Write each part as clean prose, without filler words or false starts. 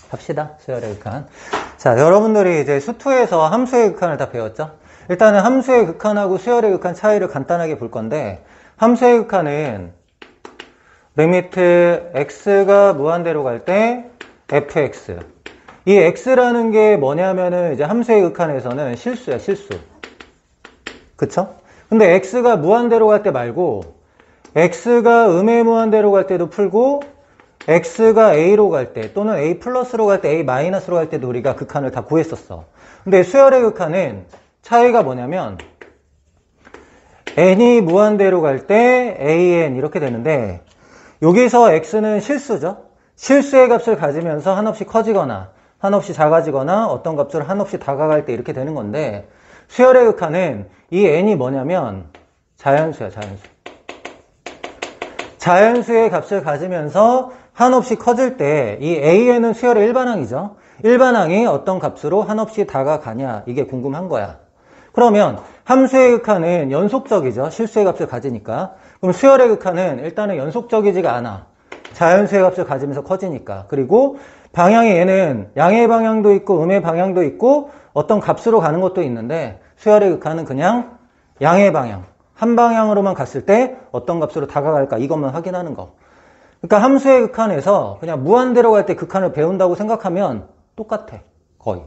합시다. 수열의 극한. 자, 여러분들이 이제 수투에서 함수의 극한을 다 배웠죠? 일단은 함수의 극한하고 수열의 극한 차이를 간단하게 볼 건데, 함수의 극한은 리미트 x가 무한대로 갈 때 fx. 이 x라는 게 뭐냐면은 이제 함수의 극한에서는 실수야, 실수. 그쵸? 근데 x가 무한대로 갈 때 말고, x가 음의 무한대로 갈 때도 풀고, x가 a로 갈 때, 또는 a 플러스로 갈 때, a 마이너스로 갈 때도 우리가 극한을 다 구했었어. 근데 수열의 극한은 차이가 뭐냐면, n이 무한대로 갈 때 an 이렇게 되는데, 여기서 x는 실수죠? 실수의 값을 가지면서 한없이 커지거나, 한없이 작아지거나, 어떤 값을 한없이 다가갈 때 이렇게 되는 건데, 수열의 극한은 이 n이 뭐냐면, 자연수야, 자연수. 자연수의 값을 가지면서 한없이 커질 때 이 an은 수열의 일반항이죠. 일반항이 어떤 값으로 한없이 다가가냐 이게 궁금한 거야. 그러면 함수의 극한은 연속적이죠. 실수의 값을 가지니까. 그럼 수열의 극한은 일단은 연속적이지가 않아. 자연수의 값을 가지면서 커지니까. 그리고 방향이 얘는 양의 방향도 있고 음의 방향도 있고 어떤 값으로 가는 것도 있는데 수열의 극한은 그냥 양의 방향. 한 방향으로만 갔을 때 어떤 값으로 다가갈까 이것만 확인하는 거. 그러니까 함수의 극한에서 그냥 무한대로 갈 때 극한을 배운다고 생각하면 똑같아. 거의.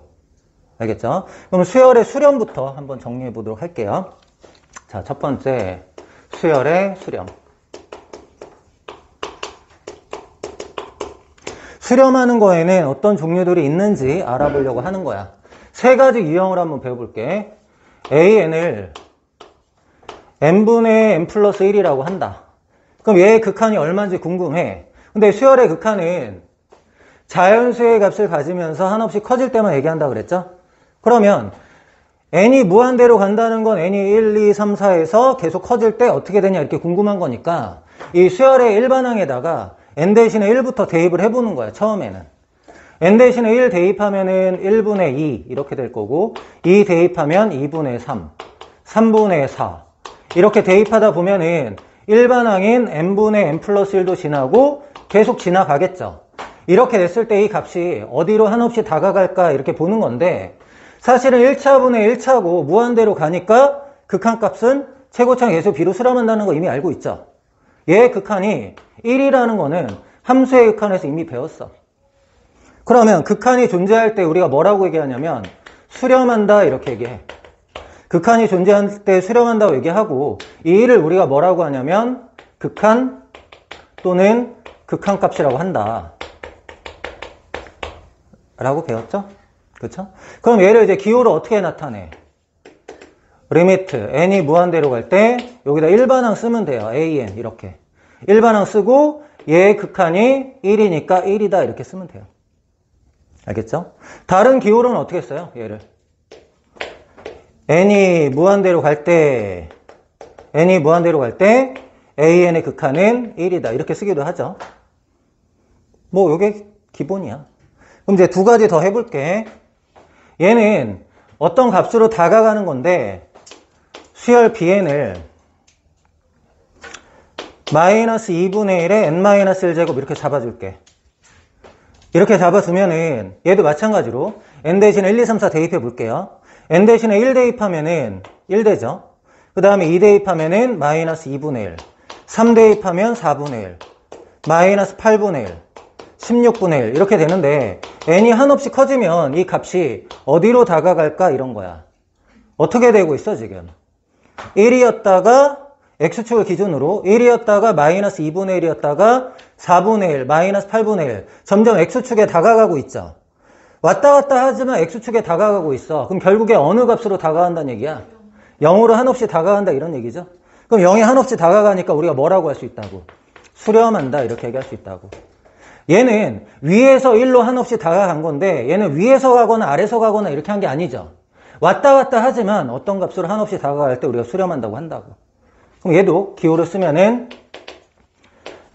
알겠죠? 그럼 수열의 수렴부터 한번 정리해 보도록 할게요. 자, 첫 번째 수열의 수렴. 수렴하는 거에는 어떤 종류들이 있는지 알아보려고 하는 거야. 세 가지 유형을 한번 배워볼게. an을 n분의 n 플러스 1이라고 한다. 그럼 얘의 극한이 얼마인지 궁금해. 근데 수열의 극한은 자연수의 값을 가지면서 한없이 커질 때만 얘기한다 그랬죠? 그러면 n이 무한대로 간다는 건 n이 1, 2, 3, 4에서 계속 커질 때 어떻게 되냐 이렇게 궁금한 거니까 이 수열의 일반항에다가 n 대신에 1부터 대입을 해보는 거야. 처음에는. n 대신에 1 대입하면은 1분의 2 이렇게 될 거고 2 대입하면 2분의 3, 3분의 4 이렇게 대입하다 보면은 일반항인 n분의 n 플러스 1도 지나고 계속 지나가겠죠. 이렇게 됐을 때 이 값이 어디로 한없이 다가갈까 이렇게 보는 건데 사실은 1차분의 1차고 무한대로 가니까 극한값은 최고차항 계수 b로 수렴한다는 거 이미 알고 있죠. 얘의 극한이 1이라는 거는 함수의 극한에서 이미 배웠어. 그러면 극한이 존재할 때 우리가 뭐라고 얘기하냐면 수렴한다 이렇게 얘기해. 극한이 존재할 때 수렴한다고 얘기하고 이 1을 우리가 뭐라고 하냐면 극한 또는 극한값이라고 한다 라고 배웠죠? 그렇죠? 그럼 얘를 이제 기호로 어떻게 나타내? 리미트 n이 무한대로 갈 때 여기다 일반항 쓰면 돼요. an 이렇게 일반항 쓰고 얘의 극한이 1이니까 1이다 이렇게 쓰면 돼요. 알겠죠? 다른 기호로는 어떻게 써요? 얘를 n이 무한대로 갈 때 an의 극한은 1이다 이렇게 쓰기도 하죠. 뭐 이게 기본이야. 그럼 이제 두 가지 더 해볼게. 얘는 어떤 값으로 다가가는 건데 수열 bn을 마이너스 2분의 1에 n-1제곱 이렇게 잡아줄게. 이렇게 잡아주면은 얘도 마찬가지로 n 대신에 1, 2, 3, 4 대입해 볼게요. n 대신에 1 대입하면은 1 되죠. 그 다음에 2 대입하면은 마이너스 2분의 1, 3 대입하면 4분의 1, 마이너스 8분의 1, 16분의 1 이렇게 되는데 n이 한없이 커지면 이 값이 어디로 다가갈까 이런 거야. 어떻게 되고 있어 지금? 1이었다가 x축을 기준으로 1이었다가 마이너스 2분의 1이었다가 4분의 1, 마이너스 8분의 1 점점 x축에 다가가고 있죠. 왔다 갔다 하지만 x축에 다가가고 있어. 그럼 결국에 어느 값으로 다가간다는 얘기야? 0으로 한없이 다가간다 이런 얘기죠. 그럼 0이 한없이 다가가니까 우리가 뭐라고 할 수 있다고? 수렴한다 이렇게 얘기할 수 있다고. 얘는 위에서 1로 한없이 다가간 건데 얘는 위에서 가거나 아래서 가거나 이렇게 한 게 아니죠. 왔다 갔다 하지만 어떤 값으로 한없이 다가갈 때 우리가 수렴한다고 한다고. 그럼 얘도 기호를 쓰면은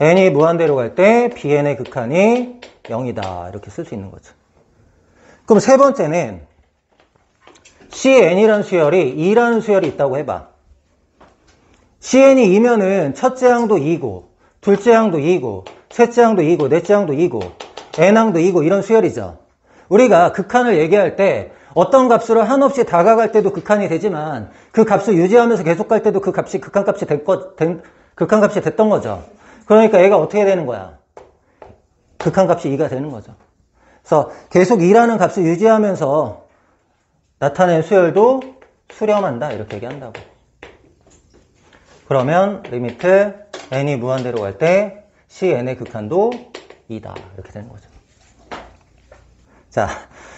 n이 무한대로 갈 때 bn의 극한이 0이다 이렇게 쓸 수 있는 거죠. 그럼 세 번째는 cn이라는 수열이 2라는 수열이 있다고 해봐. cn이 2면은 첫째 항도 2고 둘째 항도 2고 셋째 항도 2고 넷째 항도 2고 n항도 2고 이런 수열이죠. 우리가 극한을 얘기할 때 어떤 값으로 한없이 다가갈 때도 극한이 되지만 그 값을 유지하면서 계속 갈 때도 그 값이 극한값이 극한값이 됐던 거죠. 그러니까 얘가 어떻게 되는 거야? 극한값이 2가 되는 거죠. 그래서 계속 2라는 값을 유지하면서 나타낸 수열도 수렴한다 이렇게 얘기한다고. 그러면 리미트 n이 무한대로 갈 때 Cn의 극한도 2다 이렇게 되는 거죠. 자,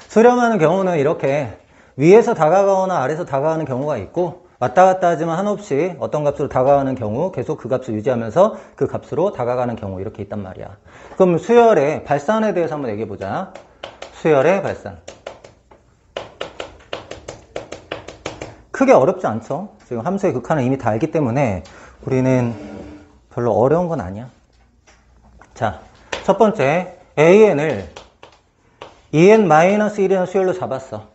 수렴하는 경우는 이렇게 위에서 다가가거나 아래에서 다가가는 경우가 있고 왔다 갔다 하지만 한없이 어떤 값으로 다가가는 경우 계속 그 값을 유지하면서 그 값으로 다가가는 경우 이렇게 있단 말이야. 그럼 수열의 발산에 대해서 한번 얘기해 보자. 수열의 발산. 크게 어렵지 않죠? 지금 함수의 극한을 이미 다 알기 때문에 우리는 별로 어려운 건 아니야. 자, 첫 번째 an을 2n-1이라는 수열로 잡았어.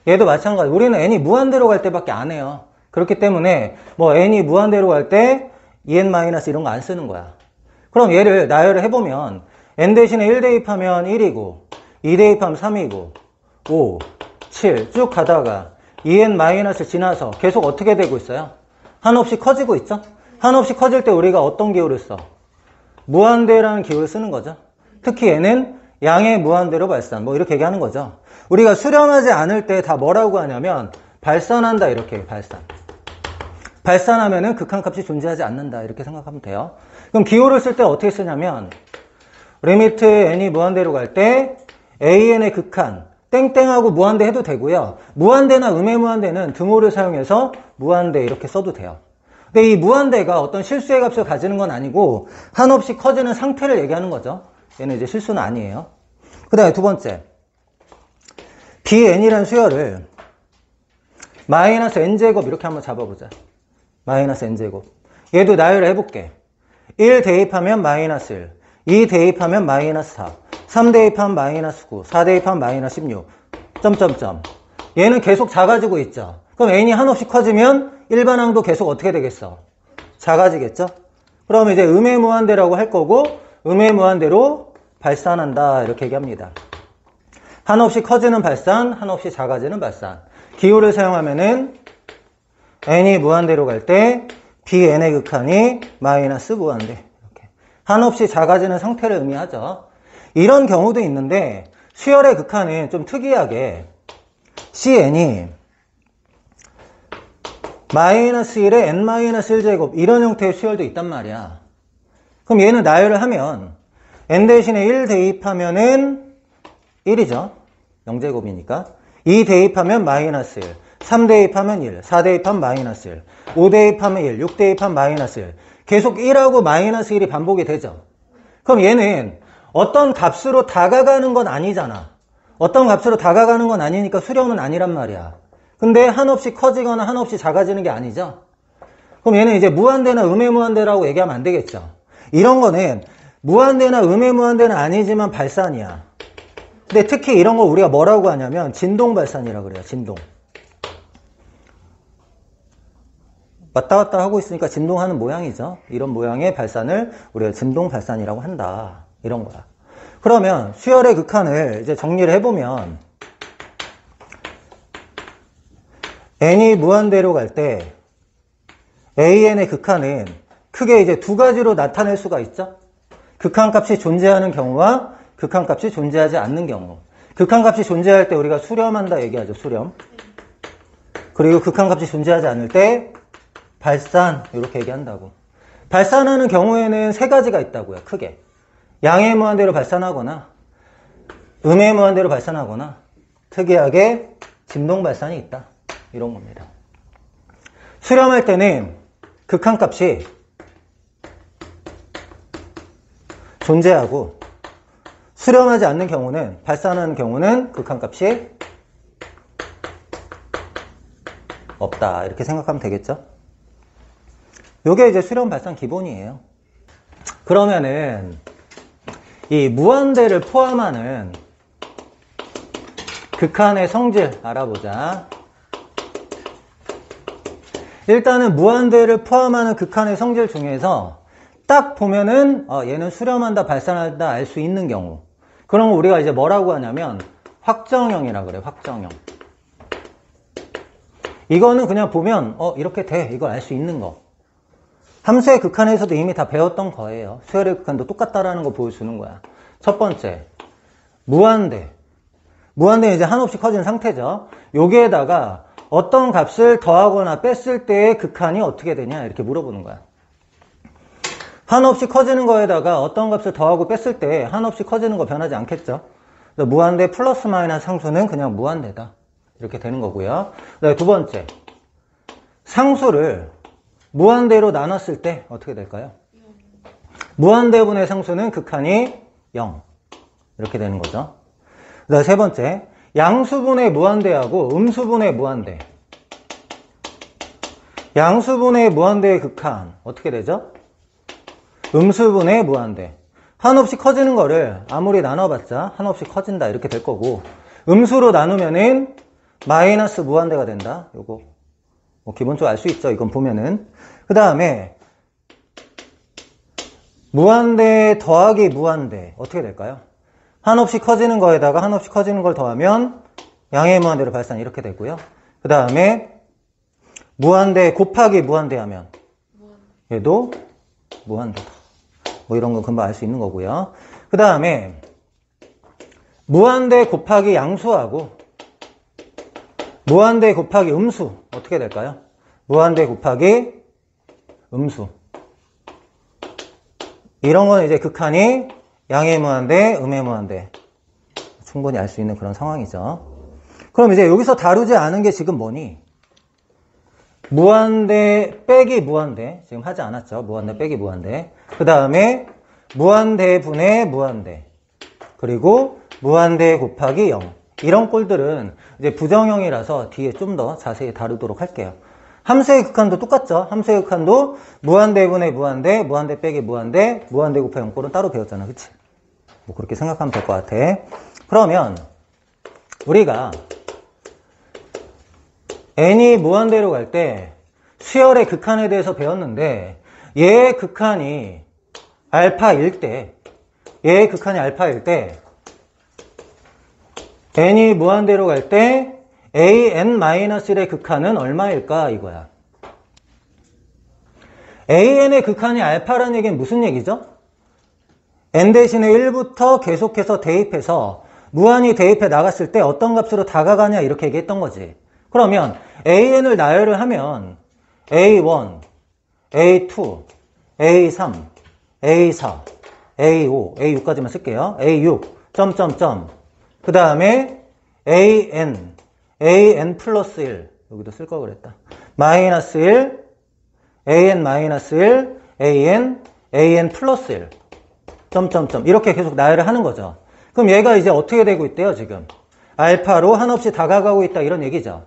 얘도 마찬가지. 우리는 n이 무한대로 갈 때밖에 안 해요. 그렇기 때문에 뭐 n이 무한대로 갈 때 2n- 이런 거 안 쓰는 거야. 그럼 얘를 나열을 해보면 n 대신에 1 대입하면 1이고 2 대입하면 3이고 5, 7 쭉 가다가 2n- 지나서 계속 어떻게 되고 있어요? 한없이 커지고 있죠? 한없이 커질 때 우리가 어떤 기호를 써? 무한대라는 기호를 쓰는 거죠. 특히 얘는 양의 무한대로 발산 뭐 이렇게 얘기하는 거죠. 우리가 수렴하지 않을 때 다 뭐라고 하냐면 발산한다 이렇게 발산. 발산하면은 극한값이 존재하지 않는다 이렇게 생각하면 돼요. 그럼 기호를 쓸 때 어떻게 쓰냐면 리미트 n이 무한대로 갈 때 an의 극한 땡땡하고 무한대 해도 되고요. 무한대나 음의 무한대는 등호를 사용해서 무한대 이렇게 써도 돼요. 근데 이 무한대가 어떤 실수의 값을 가지는 건 아니고 한없이 커지는 상태를 얘기하는 거죠. 얘는 이제 실수는 아니에요. 그 다음에 두 번째 bn이라는 수열을 마이너스 n제곱 이렇게 한번 잡아보자. 마이너스 n제곱. 얘도 나열을 해볼게. 1 대입하면 마이너스 1, 2 대입하면 마이너스 4, 3 대입하면 마이너스 9, 4 대입하면 마이너스 16, 점점점. 얘는 계속 작아지고 있죠. 그럼 n이 한없이 커지면 일반항도 계속 어떻게 되겠어? 작아지겠죠? 그럼 이제 음의 무한대라고 할 거고 음의 무한대로 발산한다 이렇게 얘기합니다. 한없이 커지는 발산, 한없이 작아지는 발산. 기호를 사용하면은 n이 무한대로 갈 때 bn의 극한이 마이너스 무한대 이렇게 한없이 작아지는 상태를 의미하죠. 이런 경우도 있는데 수열의 극한은 좀 특이하게 cn이 마이너스 1에 n-1제곱 이런 형태의 수열도 있단 말이야. 그럼 얘는 나열을 하면 n 대신에 1 대입하면은 1이죠. 0제곱이니까 2 대입하면 마이너스 1, 3 대입하면 1, 4 대입하면 마이너스 1, 5 대입하면 1, 6 대입하면 마이너스 1 계속 1하고 마이너스 1이 반복이 되죠. 그럼 얘는 어떤 값으로 다가가는 건 아니잖아. 어떤 값으로 다가가는 건 아니니까 수렴은 아니란 말이야. 근데 한없이 커지거나 한없이 작아지는 게 아니죠. 그럼 얘는 이제 무한대나 음의 무한대라고 얘기하면 안 되겠죠. 이런 거는 무한대나 음의 무한대는 아니지만 발산이야. 근데 특히 이런 거 우리가 뭐라고 하냐면 진동 발산이라고 그래요. 진동. 왔다 갔다 하고 있으니까 진동하는 모양이죠. 이런 모양의 발산을 우리가 진동 발산이라고 한다. 이런 거야. 그러면 수열의 극한을 이제 정리를 해보면 n이 무한대로 갈 때 an의 극한은 크게 이제 두 가지로 나타낼 수가 있죠. 극한값이 존재하는 경우와 극한값이 존재하지 않는 경우. 극한값이 존재할 때 우리가 수렴한다 얘기하죠. 수렴. 그리고 극한값이 존재하지 않을 때 발산 이렇게 얘기한다고. 발산하는 경우에는 세 가지가 있다고요. 크게. 양의 무한대로 발산하거나 음의 무한대로 발산하거나 특이하게 진동 발산이 있다. 이런 겁니다. 수렴할 때는 극한값이 존재하고 수렴하지 않는 경우는 발산하는 경우는 극한값이 없다. 이렇게 생각하면 되겠죠? 요게 이제 수렴 발산 기본이에요. 그러면은 이 무한대를 포함하는 극한의 성질 알아보자. 일단은 무한대를 포함하는 극한의 성질 중에서 딱 보면은 얘는 수렴한다 발산한다 알 수 있는 경우 그런 거 우리가 이제 뭐라고 하냐면 확정형이라 그래. 확정형. 이거는 그냥 보면 이렇게 돼. 이걸 알 수 있는 거. 함수의 극한에서도 이미 다 배웠던 거예요. 수열의 극한도 똑같다라는 거 보여주는 거야. 첫 번째, 무한대. 무한대는 이제 한없이 커진 상태죠. 여기에다가 어떤 값을 더하거나 뺐을 때의 극한이 어떻게 되냐 이렇게 물어보는 거야. 한없이 커지는 거에다가 어떤 값을 더하고 뺐을 때 한없이 커지는 거 변하지 않겠죠. 무한대 플러스 마이너스 상수는 그냥 무한대다. 이렇게 되는 거고요. 두 번째, 상수를 무한대로 나눴을 때 어떻게 될까요? 무한대분의 상수는 극한이 0. 이렇게 되는 거죠. 세 번째, 양수분의 무한대하고 음수분의 무한대. 양수분의 무한대의 극한 어떻게 되죠? 음수분의 무한대. 한없이 커지는 거를 아무리 나눠봤자 한없이 커진다 이렇게 될 거고, 음수로 나누면은 마이너스 무한대가 된다. 요거 뭐 기본적으로 알 수 있죠. 이건 보면은. 그 다음에 무한대 더하기 무한대 어떻게 될까요? 한없이 커지는 거에다가 한없이 커지는 걸 더하면 양의 무한대를 발산 이렇게 되고요. 그 다음에 무한대 곱하기 무한대 하면 얘도 무한대다. 뭐 이런 거 금방 알 수 있는 거고요. 그 다음에 무한대 곱하기 양수하고 무한대 곱하기 음수 어떻게 될까요? 무한대 곱하기 음수. 이런 건 이제 극한이 양의 무한대, 음의 무한대. 충분히 알 수 있는 그런 상황이죠. 그럼 이제 여기서 다루지 않은 게 지금 뭐니? 무한대 빼기 무한대. 지금 하지 않았죠. 무한대 빼기 무한대. 그 다음에 무한대 분의 무한대. 그리고 무한대 곱하기 0. 이런 꼴들은 이제 부정형이라서 뒤에 좀 더 자세히 다루도록 할게요. 함수의 극한도 똑같죠. 함수의 극한도 무한대분의 무한대, 무한대 빼기 무한대, 무한대 곱하기 0꼴은 따로 배웠잖아. 그치? 뭐 그렇게 생각하면 될 것 같아. 그러면 우리가 n이 무한대로 갈 때 수열의 극한에 대해서 배웠는데, 얘의 극한이 알파일 때, 얘의 극한이 알파일 때 n이 무한대로 갈 때 an-1의 극한은 얼마일까 이거야. an의 극한이 알파라는 얘기는 무슨 얘기죠? n 대신에 1부터 계속해서 대입해서 무한히 대입해 나갔을 때 어떤 값으로 다가가냐 이렇게 얘기했던 거지. 그러면 an을 나열을 하면 a1, a2, a3, a4, a5, a6까지만 쓸게요. a6, 점점점. 그 다음에 an 플러스 1, 여기도 쓸 거 그랬다. 마이너스 1, an 마이너스 1, an 플러스 1, 점점점. 이렇게 계속 나열을 하는 거죠. 그럼 얘가 이제 어떻게 되고 있대요, 지금? 알파로 한없이 다가가고 있다, 이런 얘기죠.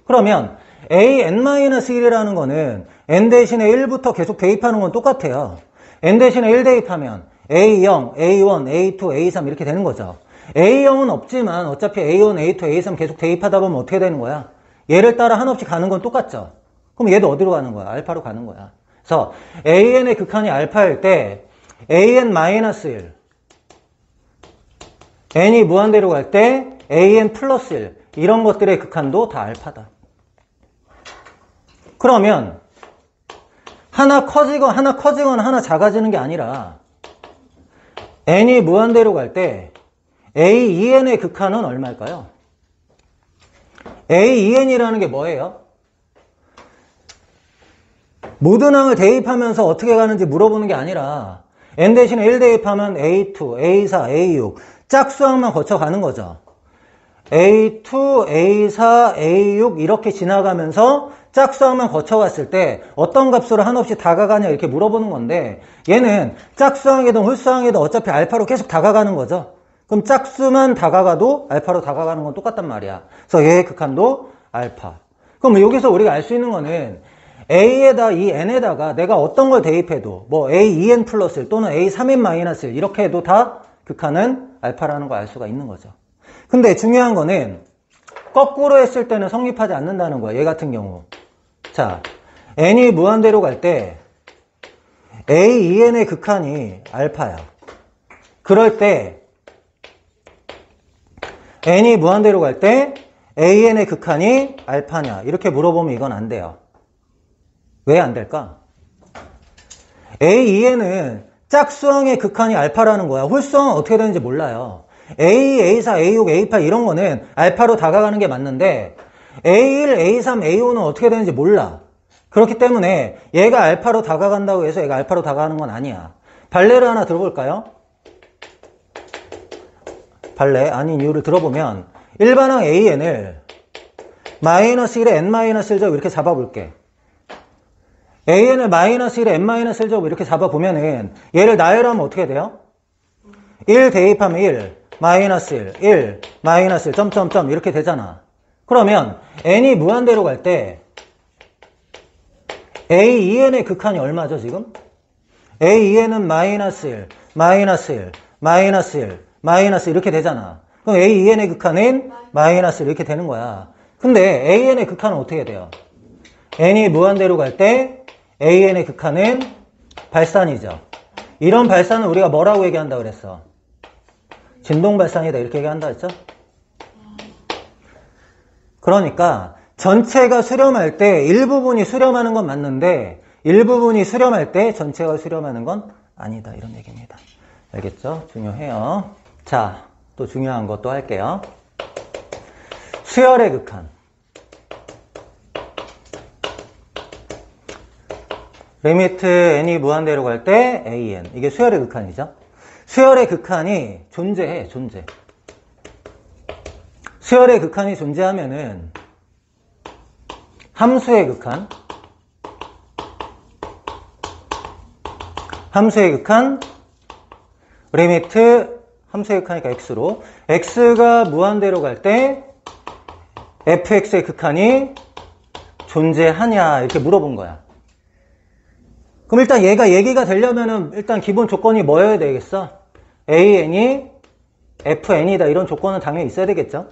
그러면 an-1이라는 거는 n 대신에 1부터 계속 대입하는 건 똑같아요. n 대신에 1 대입하면 a0, a1, a2, a3 이렇게 되는 거죠. a0은 없지만 어차피 a1, a2, a3 계속 대입하다 보면 어떻게 되는 거야? 얘를 따라 한없이 가는 건 똑같죠. 그럼 얘도 어디로 가는 거야? 알파로 가는 거야. 그래서 an의 극한이 알파일 때 an-1, n이 무한대로 갈 때 an 플러스 1, 이런 것들의 극한도 다 알파다. 그러면 하나 커지거나 하나 작아지는 게 아니라 n이 무한대로 갈 때 a2n의 극한은 얼마일까요? a2n이라는 게 뭐예요? 모든 항을 대입하면서 어떻게 가는지 물어보는 게 아니라 n 대신에 1 대입하면 a2, a4, a6 짝수항만 거쳐가는 거죠. a2, a4, a6 이렇게 지나가면서 짝수항만 거쳐갔을 때 어떤 값으로 한없이 다가가냐 이렇게 물어보는 건데, 얘는 짝수항이든 홀수항이든 어차피 알파로 계속 다가가는 거죠. 그럼 짝수만 다가가도 알파로 다가가는 건 똑같단 말이야. 그래서 얘의 극한도 알파. 그럼 여기서 우리가 알 수 있는 거는 a에다 이 n에다가 내가 어떤 걸 대입해도 뭐 a2n 플러스 1 또는 a3n 마이너스 1 이렇게 해도 다 극한은 알파라는 걸 알 수가 있는 거죠. 근데 중요한 거는 거꾸로 했을 때는 성립하지 않는다는 거야. 얘 같은 경우. 자, n이 무한대로 갈 때 a2n의 극한이 알파야. 그럴 때 n이 무한대로 갈 때 an의 극한이 알파냐 이렇게 물어보면 이건 안 돼요. 왜 안 될까? A2에는 짝수항의 극한이 알파라는 거야. 홀수항은 어떻게 되는지 몰라요. A, A4, A6, A8 이런 거는 알파로 다가가는 게 맞는데 A1, A3, A5는 어떻게 되는지 몰라. 그렇기 때문에 얘가 알파로 다가간다고 해서 얘가 알파로 다가가는 건 아니야. 발레를 하나 들어볼까요? 발레 아닌 이유를 들어보면 일반항 AN을 마이너스 1에 n-1제곱 이렇게 잡아볼게. AN을 마이너스 1에 n-1제곱 이렇게 잡아보면은 얘를 나열하면 어떻게 돼요? 1 대입하면 1, 마이너스 1, 1, 마이너스 1, 점점점 이렇게 되잖아. 그러면 n이 무한대로 갈 때 A2n의 극한이 얼마죠 지금? A2n은 마이너스 1, 마이너스 1, 마이너스 1, 마이너스 이렇게 되잖아. 그럼 A2n의 극한은 마이너스 이렇게 되는 거야. 근데 AN의 극한은 어떻게 돼요? n이 무한대로 갈 때 AN의 극한은 발산이죠. 이런 발산은 우리가 뭐라고 얘기한다 그랬어? 진동 발산이다 이렇게 얘기한다 했죠? 그러니까 전체가 수렴할 때 일부분이 수렴하는 건 맞는데 일부분이 수렴할 때 전체가 수렴하는 건 아니다 이런 얘기입니다. 알겠죠? 중요해요. 자, 또 중요한 것도 할게요. 수열의 극한. 리미트 n이 무한대로 갈 때 an 이게 수열의 극한이죠. 수열의 극한이 존재해. 존재. 수열의 극한이 존재하면은 함수의 극한, 함수의 극한, 리미트 함수의 극한이니까 x로 x가 무한대로 갈 때 fx의 극한이 존재하냐 이렇게 물어본 거야. 그럼 일단 얘가 얘기가 되려면은 일단 기본 조건이 뭐여야 되겠어? an이 fn이다 이런 조건은 당연히 있어야 되겠죠?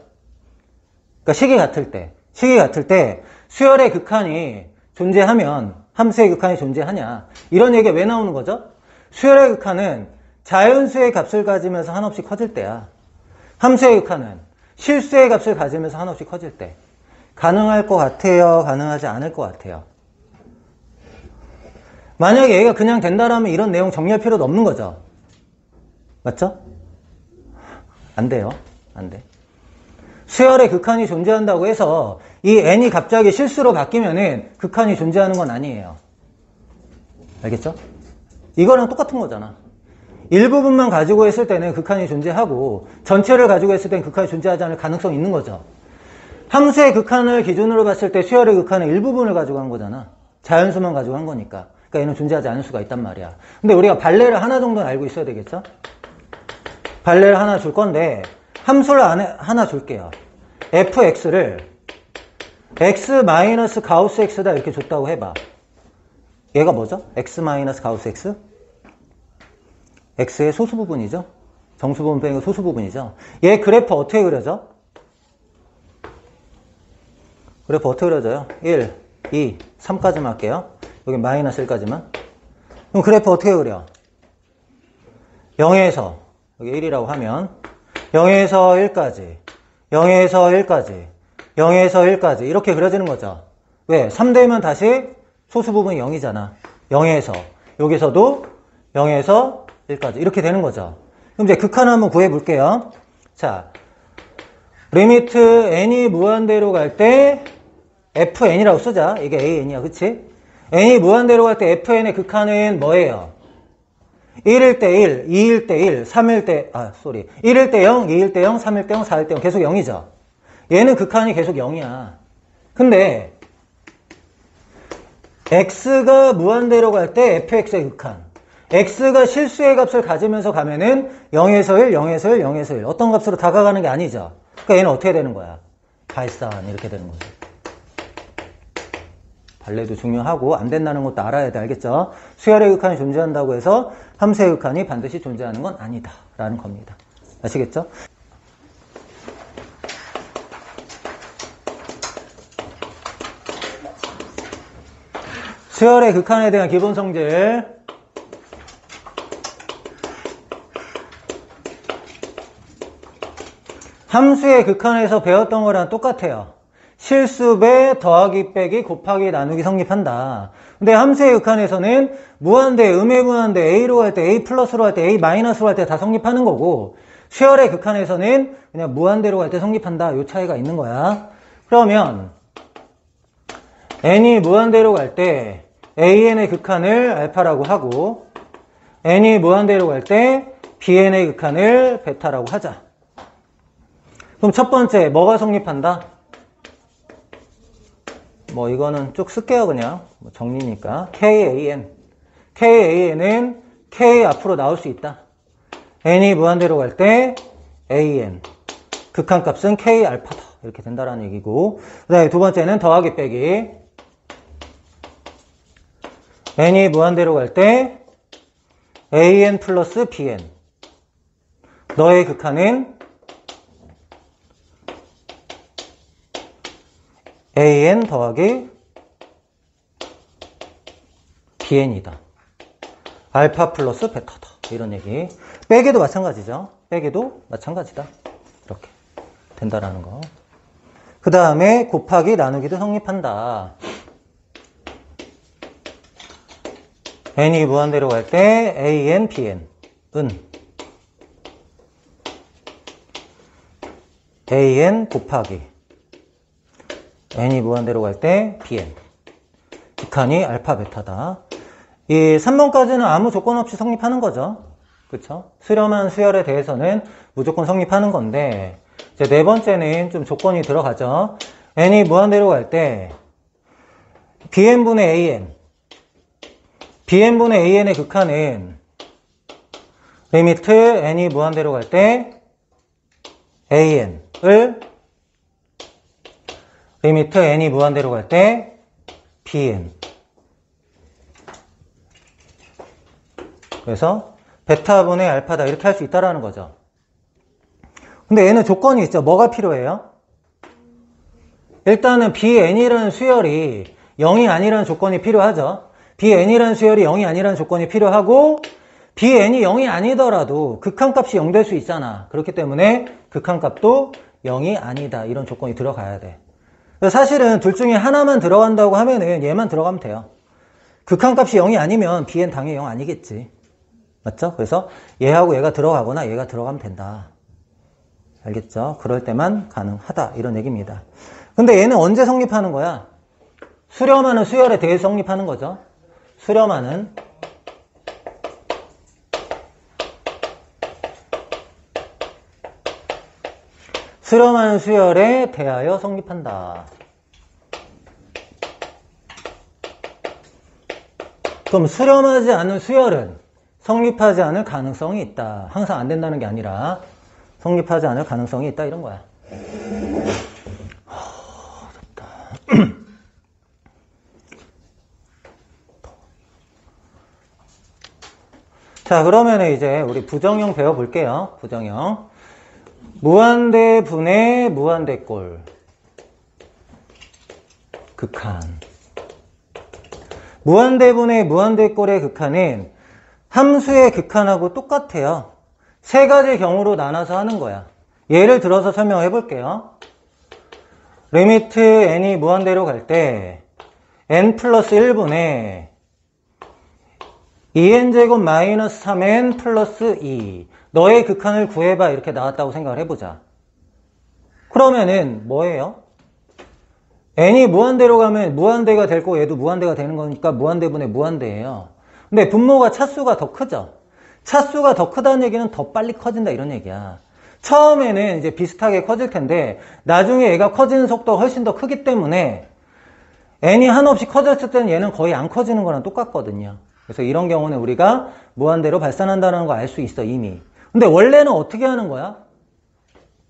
그러니까 식이 같을 때 수열의 극한이 존재하면 함수의 극한이 존재하냐 이런 얘기가 왜 나오는 거죠? 수열의 극한은 자연수의 값을 가지면서 한없이 커질 때야. 함수의 극한은 실수의 값을 가지면서 한없이 커질 때. 가능할 것 같아요? 가능하지 않을 것 같아요? 만약에 얘가 그냥 된다라면 이런 내용 정리할 필요도 없는 거죠. 맞죠? 안 돼요. 안 돼. 수열의 극한이 존재한다고 해서 이 n이 갑자기 실수로 바뀌면은 극한이 존재하는 건 아니에요. 알겠죠? 이거랑 똑같은 거잖아. 일부분만 가지고 했을 때는 극한이 존재하고 전체를 가지고 했을 때는 극한이 존재하지 않을 가능성이 있는 거죠. 함수의 극한을 기준으로 봤을 때 수열의 극한은 일부분을 가지고 한 거잖아. 자연수만 가지고 한 거니까. 그러니까 얘는 존재하지 않을 수가 있단 말이야. 근데 우리가 발레를 하나 정도는 알고 있어야 되겠죠? 발레를 하나 줄 건데 함수를 하나 줄게요. fx를 x 가우스 x다 이렇게 줬다고 해봐. 얘가 뭐죠? x 가우스 x? x의 소수 부분이죠? 정수 부분 빼고 소수 부분이죠? 얘 그래프 어떻게 그려져? 그래프 어떻게 그려져요? 1, 2, 3까지만 할게요. 여기 마이너스 1까지만. 그럼 그래프 어떻게 그려? 0에서 여기 1이라고 하면 0에서 1까지 0에서 1까지 0에서 1까지 이렇게 그려지는 거죠. 왜? 3대면 다시 소수 부분이 0이잖아. 0에서 여기서도 0에서 1까지 이렇게 되는 거죠. 그럼 이제 극한 한번 구해 볼게요. 자, 리미트 n이 무한대로 갈 때 fn이라고 쓰자. 이게 an이야, 그치? n이 무한대로 갈 때 fn의 극한은 뭐예요? 1일 때 1, 2일 때 1, 3일 때 1일 때 0, 2일 때 0, 3일 때 0, 4일 때 0 계속 0이죠. 얘는 극한이 계속 0이야. 근데 x가 무한대로 갈 때 fx의 극한, x가 실수의 값을 가지면서 가면은 0에서 1, 0에서 1, 0에서 1 어떤 값으로 다가가는 게 아니죠. 그러니까 얘는 어떻게 되는 거야? 발산 이렇게 되는 거죠. 발레도 중요하고 안 된다는 것도 알아야 돼. 알겠죠? 수열의 극한이 존재한다고 해서 함수의 극한이 반드시 존재하는 건 아니다 라는 겁니다. 아시겠죠? 수열의 극한에 대한 기본 성질. 함수의 극한에서 배웠던 거랑 똑같아요. 실수배 더하기 빼기 곱하기 나누기 성립한다. 근데 함수의 극한에서는 무한대, 음의 무한대, A로 할 때, A 플러스로 할 때, A 마이너스로 할 때 다 성립하는 거고, 수열의 극한에서는 그냥 무한대로 할 때 성립한다. 요 차이가 있는 거야. 그러면 n이 무한대로 갈 때 an의 극한을 알파라고 하고, n이 무한대로 갈 때 bn의 극한을 베타라고 하자. 그럼 첫 번째 뭐가 성립한다? 뭐 이거는 쭉 쓸게요. 그냥 정리니까 KAN은 K 앞으로 나올 수 있다. n이 무한대로 갈 때 AN 극한값은 K 알파다. 이렇게 된다라는 얘기고, 그 다음에 두 번째는 더하기 빼기 n이 무한대로 갈 때 AN 플러스 BN 너의 극한은 AN 더하기 BN이다. 알파 플러스 베타다. 이런 얘기. 빼기도 마찬가지죠. 빼기도 마찬가지다. 이렇게 된다라는 거. 그 다음에 곱하기 나누기도 성립한다. n이 무한대로 갈 때 AN, BN 은 AN 곱하기 n이 무한대로 갈 때 bn 극한이 알파 베타다. 이 3번까지는 아무 조건 없이 성립하는 거죠. 그쵸? 수렴한 수열에 대해서는 무조건 성립하는 건데, 이제 네 번째는 좀 조건이 들어가죠. n이 무한대로 갈 때 bn분의 an bn분의 an의 극한은 리미트 n이 무한대로 갈 때 an을 리미트 n이 무한대로 갈 때 bn. 그래서 베타분의 알파다 이렇게 할 수 있다라는 거죠. 근데 얘는 조건이 있죠. 뭐가 필요해요? 일단은 bn이라는 수열이 0이 아니라는 조건이 필요하죠. bn이라는 수열이 0이 아니라는 조건이 필요하고, bn이 0이 아니더라도 극한값이 0 될 수 있잖아. 그렇기 때문에 극한값도 0이 아니다. 이런 조건이 들어가야 돼. 사실은 둘 중에 하나만 들어간다고 하면은 얘만 들어가면 돼요. 극한값이 0이 아니면 bn 당연히 0 아니겠지. 맞죠? 그래서 얘하고 얘가 들어가거나 얘가 들어가면 된다. 알겠죠? 그럴 때만 가능하다. 이런 얘기입니다. 근데 얘는 언제 성립하는 거야? 수렴하는 수열에 대해 성립하는 거죠. 수렴하는 수열에 대하여 성립한다. 그럼 수렴하지 않은 수열은 성립하지 않을 가능성이 있다. 항상 안 된다는 게 아니라 성립하지 않을 가능성이 있다. 이런 거야. 자, 그러면 이제 우리 부정형 배워볼게요. 부정형. 무한대 분의 무한대꼴 극한. 무한대 분의 무한대꼴의 극한은 함수의 극한하고 똑같아요. 세 가지 경우로 나눠서 하는 거야. 예를 들어서 설명해 볼게요. 리미트 n이 무한대로 갈 때 n 플러스 1분의 2n제곱 마이너스 3n 플러스 2 너의 극한을 구해봐 이렇게 나왔다고 생각을 해보자. 그러면은 뭐예요? n이 무한대로 가면 무한대가 될 거고 얘도 무한대가 되는 거니까 무한대분의 무한대예요. 근데 분모가 차수가 더 크죠. 차수가 더 크다는 얘기는 더 빨리 커진다 이런 얘기야. 처음에는 이제 비슷하게 커질 텐데 나중에 얘가 커지는 속도가 훨씬 더 크기 때문에 n이 한없이 커졌을 때는 얘는 거의 안 커지는 거랑 똑같거든요. 그래서 이런 경우는 우리가 무한대로 발산한다는 거 알 수 있어 이미. 근데 원래는 어떻게 하는 거야?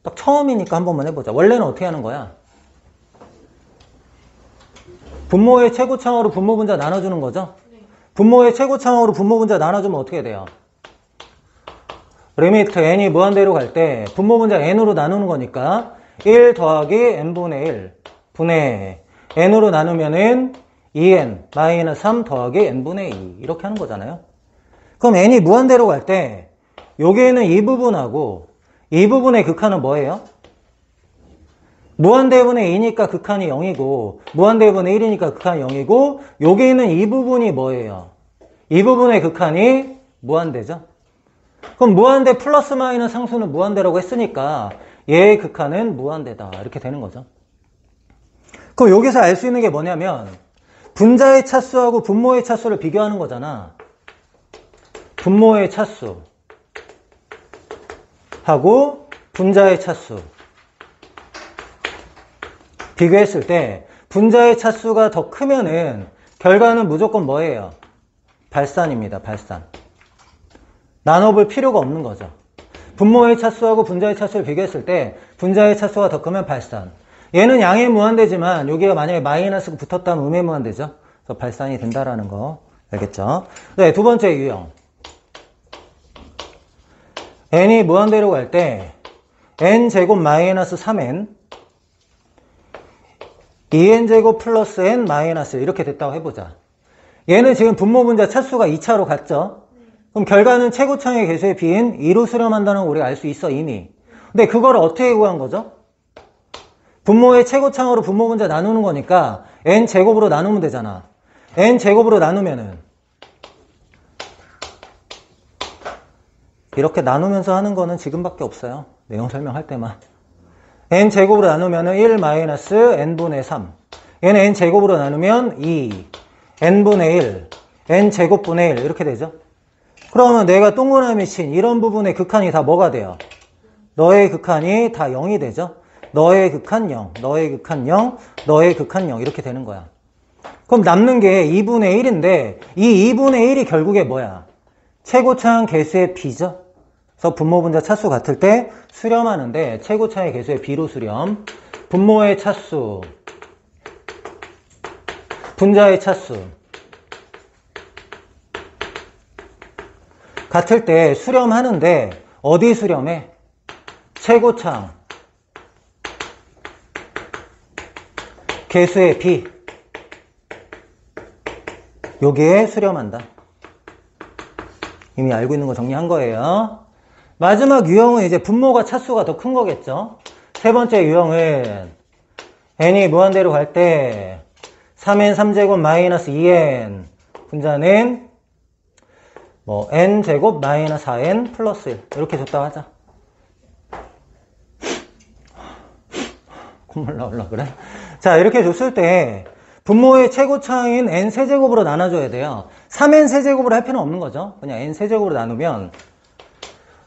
딱 처음이니까 한 번만 해보자. 원래는 어떻게 하는 거야? 분모의 최고차항으로 분모분자 나눠주는 거죠? 분모의 최고차항으로 분모분자 나눠주면 어떻게 돼요? 리미트 n이 무한대로 갈 때 분모분자 n으로 나누는 거니까 1 더하기 n분의 1 분의 n으로 나누면은 2n 마이너스 3 더하기 n분의 2 이렇게 하는 거잖아요. 그럼 n이 무한대로 갈 때 여기에는 이 부분하고 이 부분의 극한은 뭐예요? 무한대분의 2니까 극한이 0이고 무한대분의 1이니까 극한이 0이고 여기 있는 이 부분이 뭐예요? 이 부분의 극한이 무한대죠. 그럼 무한대 플러스 마이너스 상수는 무한대라고 했으니까 얘의 극한은 무한대다 이렇게 되는 거죠. 그럼 여기서 알 수 있는 게 뭐냐면 분자의 차수하고 분모의 차수를 비교하는 거잖아. 분모의 차수 하고 분자의 차수 비교했을 때 분자의 차수가 더 크면은 결과는 무조건 뭐예요? 발산입니다. 발산. 나눠볼 필요가 없는 거죠. 분모의 차수하고 분자의 차수를 비교했을 때 분자의 차수가 더 크면 발산. 얘는 양의 무한대지만 여기가 만약에 마이너스가 붙었다면 음의 무한대죠. 그래서 발산이 된다라는 거 알겠죠? 네, 두 번째 유형. n이 무한대로 갈 때 n제곱 마이너스 3n 2n제곱 플러스 n 마이너스 이렇게 됐다고 해보자. 얘는 지금 분모 분자 차수가 2차로 갔죠. 그럼 결과는 최고차의 개수의 비인 2로 수렴한다는 거 우리가 알 수 있어 이미. 근데 그걸 어떻게 구한 거죠? 분모의 최고차으로 분모 분자 나누는 거니까 n제곱으로 나누면 되잖아. n제곱으로 나누면은 이렇게 나누면서 하는 거는 지금밖에 없어요. 내용 설명할 때만. n제곱으로 나누면 1 마이너스 n분의 3. 얘는 n제곱으로 나누면 2. n분의 1. n제곱분의 1. 이렇게 되죠. 그러면 내가 동그라미 친 이런 부분의 극한이 다 뭐가 돼요? 너의 극한이 다 0이 되죠. 너의 극한 0, 너의 극한 0, 너의 극한 0 이렇게 되는 거야. 그럼 남는 게 2분의 1인데 이 2분의 1이 결국에 뭐야? 최고차항 개수의 비죠. 그래서 분모 분자 차수 같을 때 수렴하는데 최고차의 개수의 비로 수렴, 분모의 차수, 분자의 차수 같을 때 수렴하는데 어디 수렴해? 최고차항 개수의 비 여기에 수렴한다. 이미 알고 있는 거 정리한 거예요. 마지막 유형은 이제 분모가 차수가 더 큰 거겠죠. 세 번째 유형은 n이 무한대로 갈 때 3n 3제곱 마이너스 2n 분자는 뭐 n제곱 마이너스 4n 플러스 1 이렇게 줬다고 하자. 콧물 나올라 그래? 자, 이렇게 줬을 때 분모의 최고차항인 n 세제곱으로 나눠줘야 돼요. 3n 세제곱으로 할 필요는 없는 거죠. 그냥 n 세제곱으로 나누면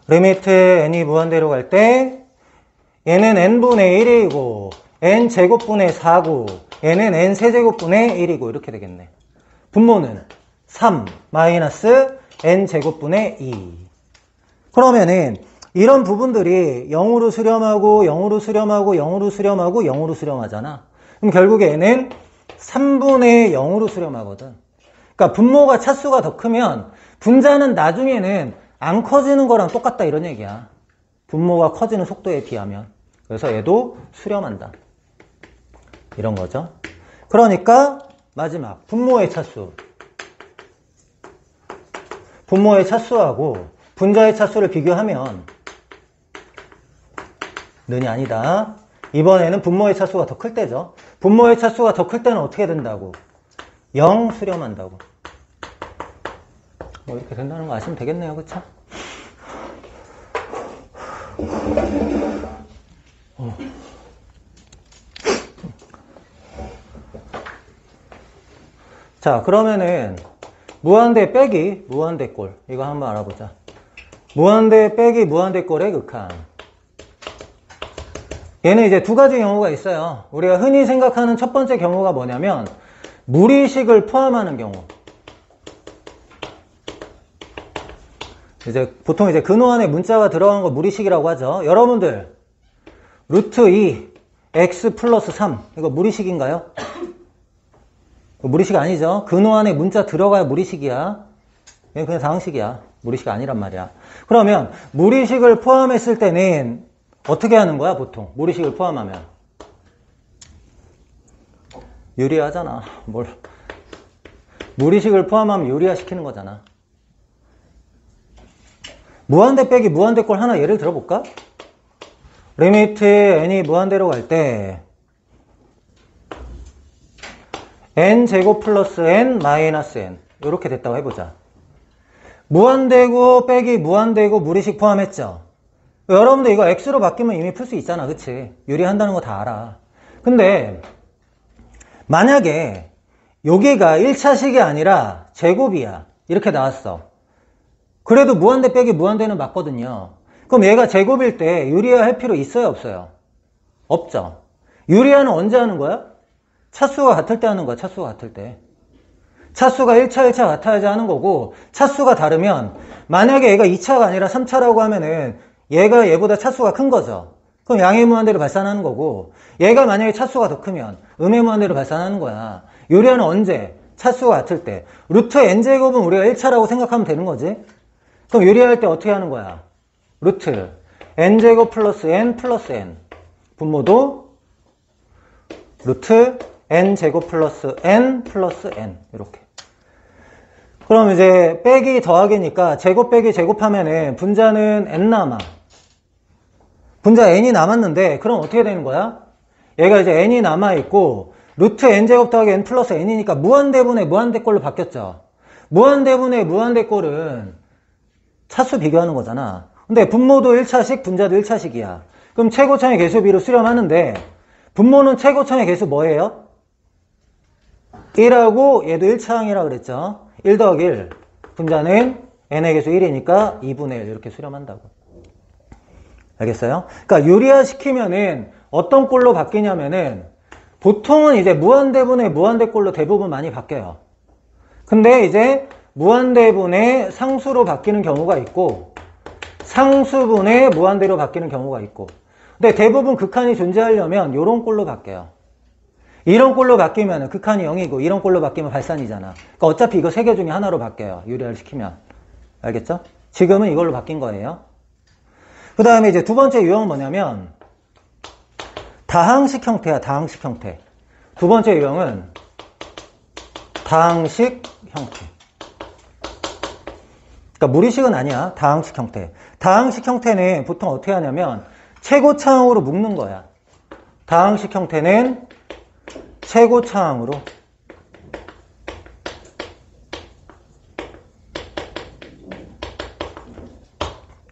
리미트 n이 무한대로 갈 때 얘는 n분의 1이고 n제곱분의 4고 얘는 n 세제곱분의 1이고 이렇게 되겠네. 분모는 3 마이너스 n제곱분의 2. 그러면은 이런 부분들이 0으로 수렴하고 0으로 수렴하고 0으로 수렴하고 0으로 수렴하잖아. 그럼 결국에 얘는 3분의 0으로 수렴하거든. 그러니까 분모가 차수가 더 크면 분자는 나중에는 안 커지는 거랑 똑같다 이런 얘기야. 분모가 커지는 속도에 비하면. 그래서 얘도 수렴한다. 이런 거죠. 그러니까 마지막 분모의 차수. 분모의 차수하고 분자의 차수를 비교하면 는이 아니다. 이번에는 분모의 차수가 더 클 때죠. 분모의 차수가 더 클 때는 어떻게 된다고? 0 수렴한다고. 뭐 이렇게 된다는 거 아시면 되겠네요. 그쵸? 자, 그러면은 무한대 빼기 무한대꼴 이거 한번 알아보자. 무한대 빼기 무한대꼴의 극한. 얘는 이제 두 가지 경우가 있어요. 우리가 흔히 생각하는 첫 번째 경우가 뭐냐면 무리식을 포함하는 경우. 이제 보통 이제 근호 안에 문자가 들어간 거 무리식이라고 하죠. 여러분들 루트 2 x 플러스 3 이거 무리식인가요? 무리식 아니죠. 근호 안에 문자 들어가야 무리식이야. 얘는 그냥 상식이야. 무리식 아니란 말이야. 그러면 무리식을 포함했을 때는 어떻게 하는 거야 보통? 무리식을 포함하면 유리하잖아. 뭘 무리식을 포함하면 유리화 시키는 거잖아. 무한대 빼기 무한대꼴 하나 예를 들어볼까? 리미트 n이 무한대로 갈 때 n제곱 플러스 n 마이너스 n 이렇게 됐다고 해보자. 무한대고 빼기 무한대고 무리식 포함했죠. 여러분들 이거 x로 바뀌면 이미 풀 수 있잖아. 그치? 유리한다는 거 다 알아. 근데 만약에 여기가 1차식이 아니라 제곱이야. 이렇게 나왔어. 그래도 무한대 빼기 무한대는 맞거든요. 그럼 얘가 제곱일 때 유리화 할 필요 있어요? 없어요? 없죠. 유리화는 언제 하는 거야? 차수가 같을 때 하는 거야. 차수가 같을 때. 차수가 1차 같아야지 하는 거고, 차수가 다르면 만약에 얘가 2차가 아니라 3차라고 하면은 얘가 얘보다 차수가 큰 거죠. 그럼 양의 무한대로 발산하는 거고, 얘가 만약에 차수가 더 크면 음의 무한대로 발산하는 거야. 유리화는 언제? 차수가 같을 때. 루트 n제곱은 우리가 1차라고 생각하면 되는 거지. 그럼 유리화할 때 어떻게 하는 거야? 루트 n제곱 플러스 n 플러스 n. 분모도 루트 n제곱 플러스 n 플러스 n. 이렇게. 그럼 이제 빼기 더하기니까 제곱 빼기 제곱하면은 분자는 n 남아. 분자 n이 남았는데 그럼 어떻게 되는 거야? 얘가 이제 n이 남아있고 루트 n제곱 더하기 n 플러스 n이니까 무한대분의 무한대꼴로 바뀌었죠. 무한대분의 무한대꼴은 차수 비교하는 거잖아. 근데 분모도 1차식, 분자도 1차식이야. 그럼 최고차의 개수비로 수렴하는데 분모는 최고차의 개수 뭐예요? 1하고 얘도 1차항이라 그랬죠. 1 더하기 1. 분자는 n의 개수 1이니까 2분의 1 이렇게 수렴한다고. 알겠어요? 그러니까 유리화 시키면은 어떤 꼴로 바뀌냐면은 보통은 이제 무한대분의 무한대꼴로 대부분 많이 바뀌어요. 근데 이제 무한대분의 상수로 바뀌는 경우가 있고 상수분의 무한대로 바뀌는 경우가 있고, 근데 대부분 극한이 존재하려면 이런 꼴로 바뀌어요. 이런 꼴로 바뀌면 극한이 0이고 이런 꼴로 바뀌면 발산이잖아. 그러니까 어차피 이거 세 개 중에 하나로 바뀌어요. 유리화를 시키면. 알겠죠? 지금은 이걸로 바뀐 거예요. 그 다음에 이제 두 번째 유형은 뭐냐면 다항식 형태야. 다항식 형태. 두 번째 유형은 다항식 형태. 그러니까 무리식은 아니야. 다항식 형태. 다항식 형태는 보통 어떻게 하냐면 최고차항으로 묶는 거야. 다항식 형태는 최고차항으로.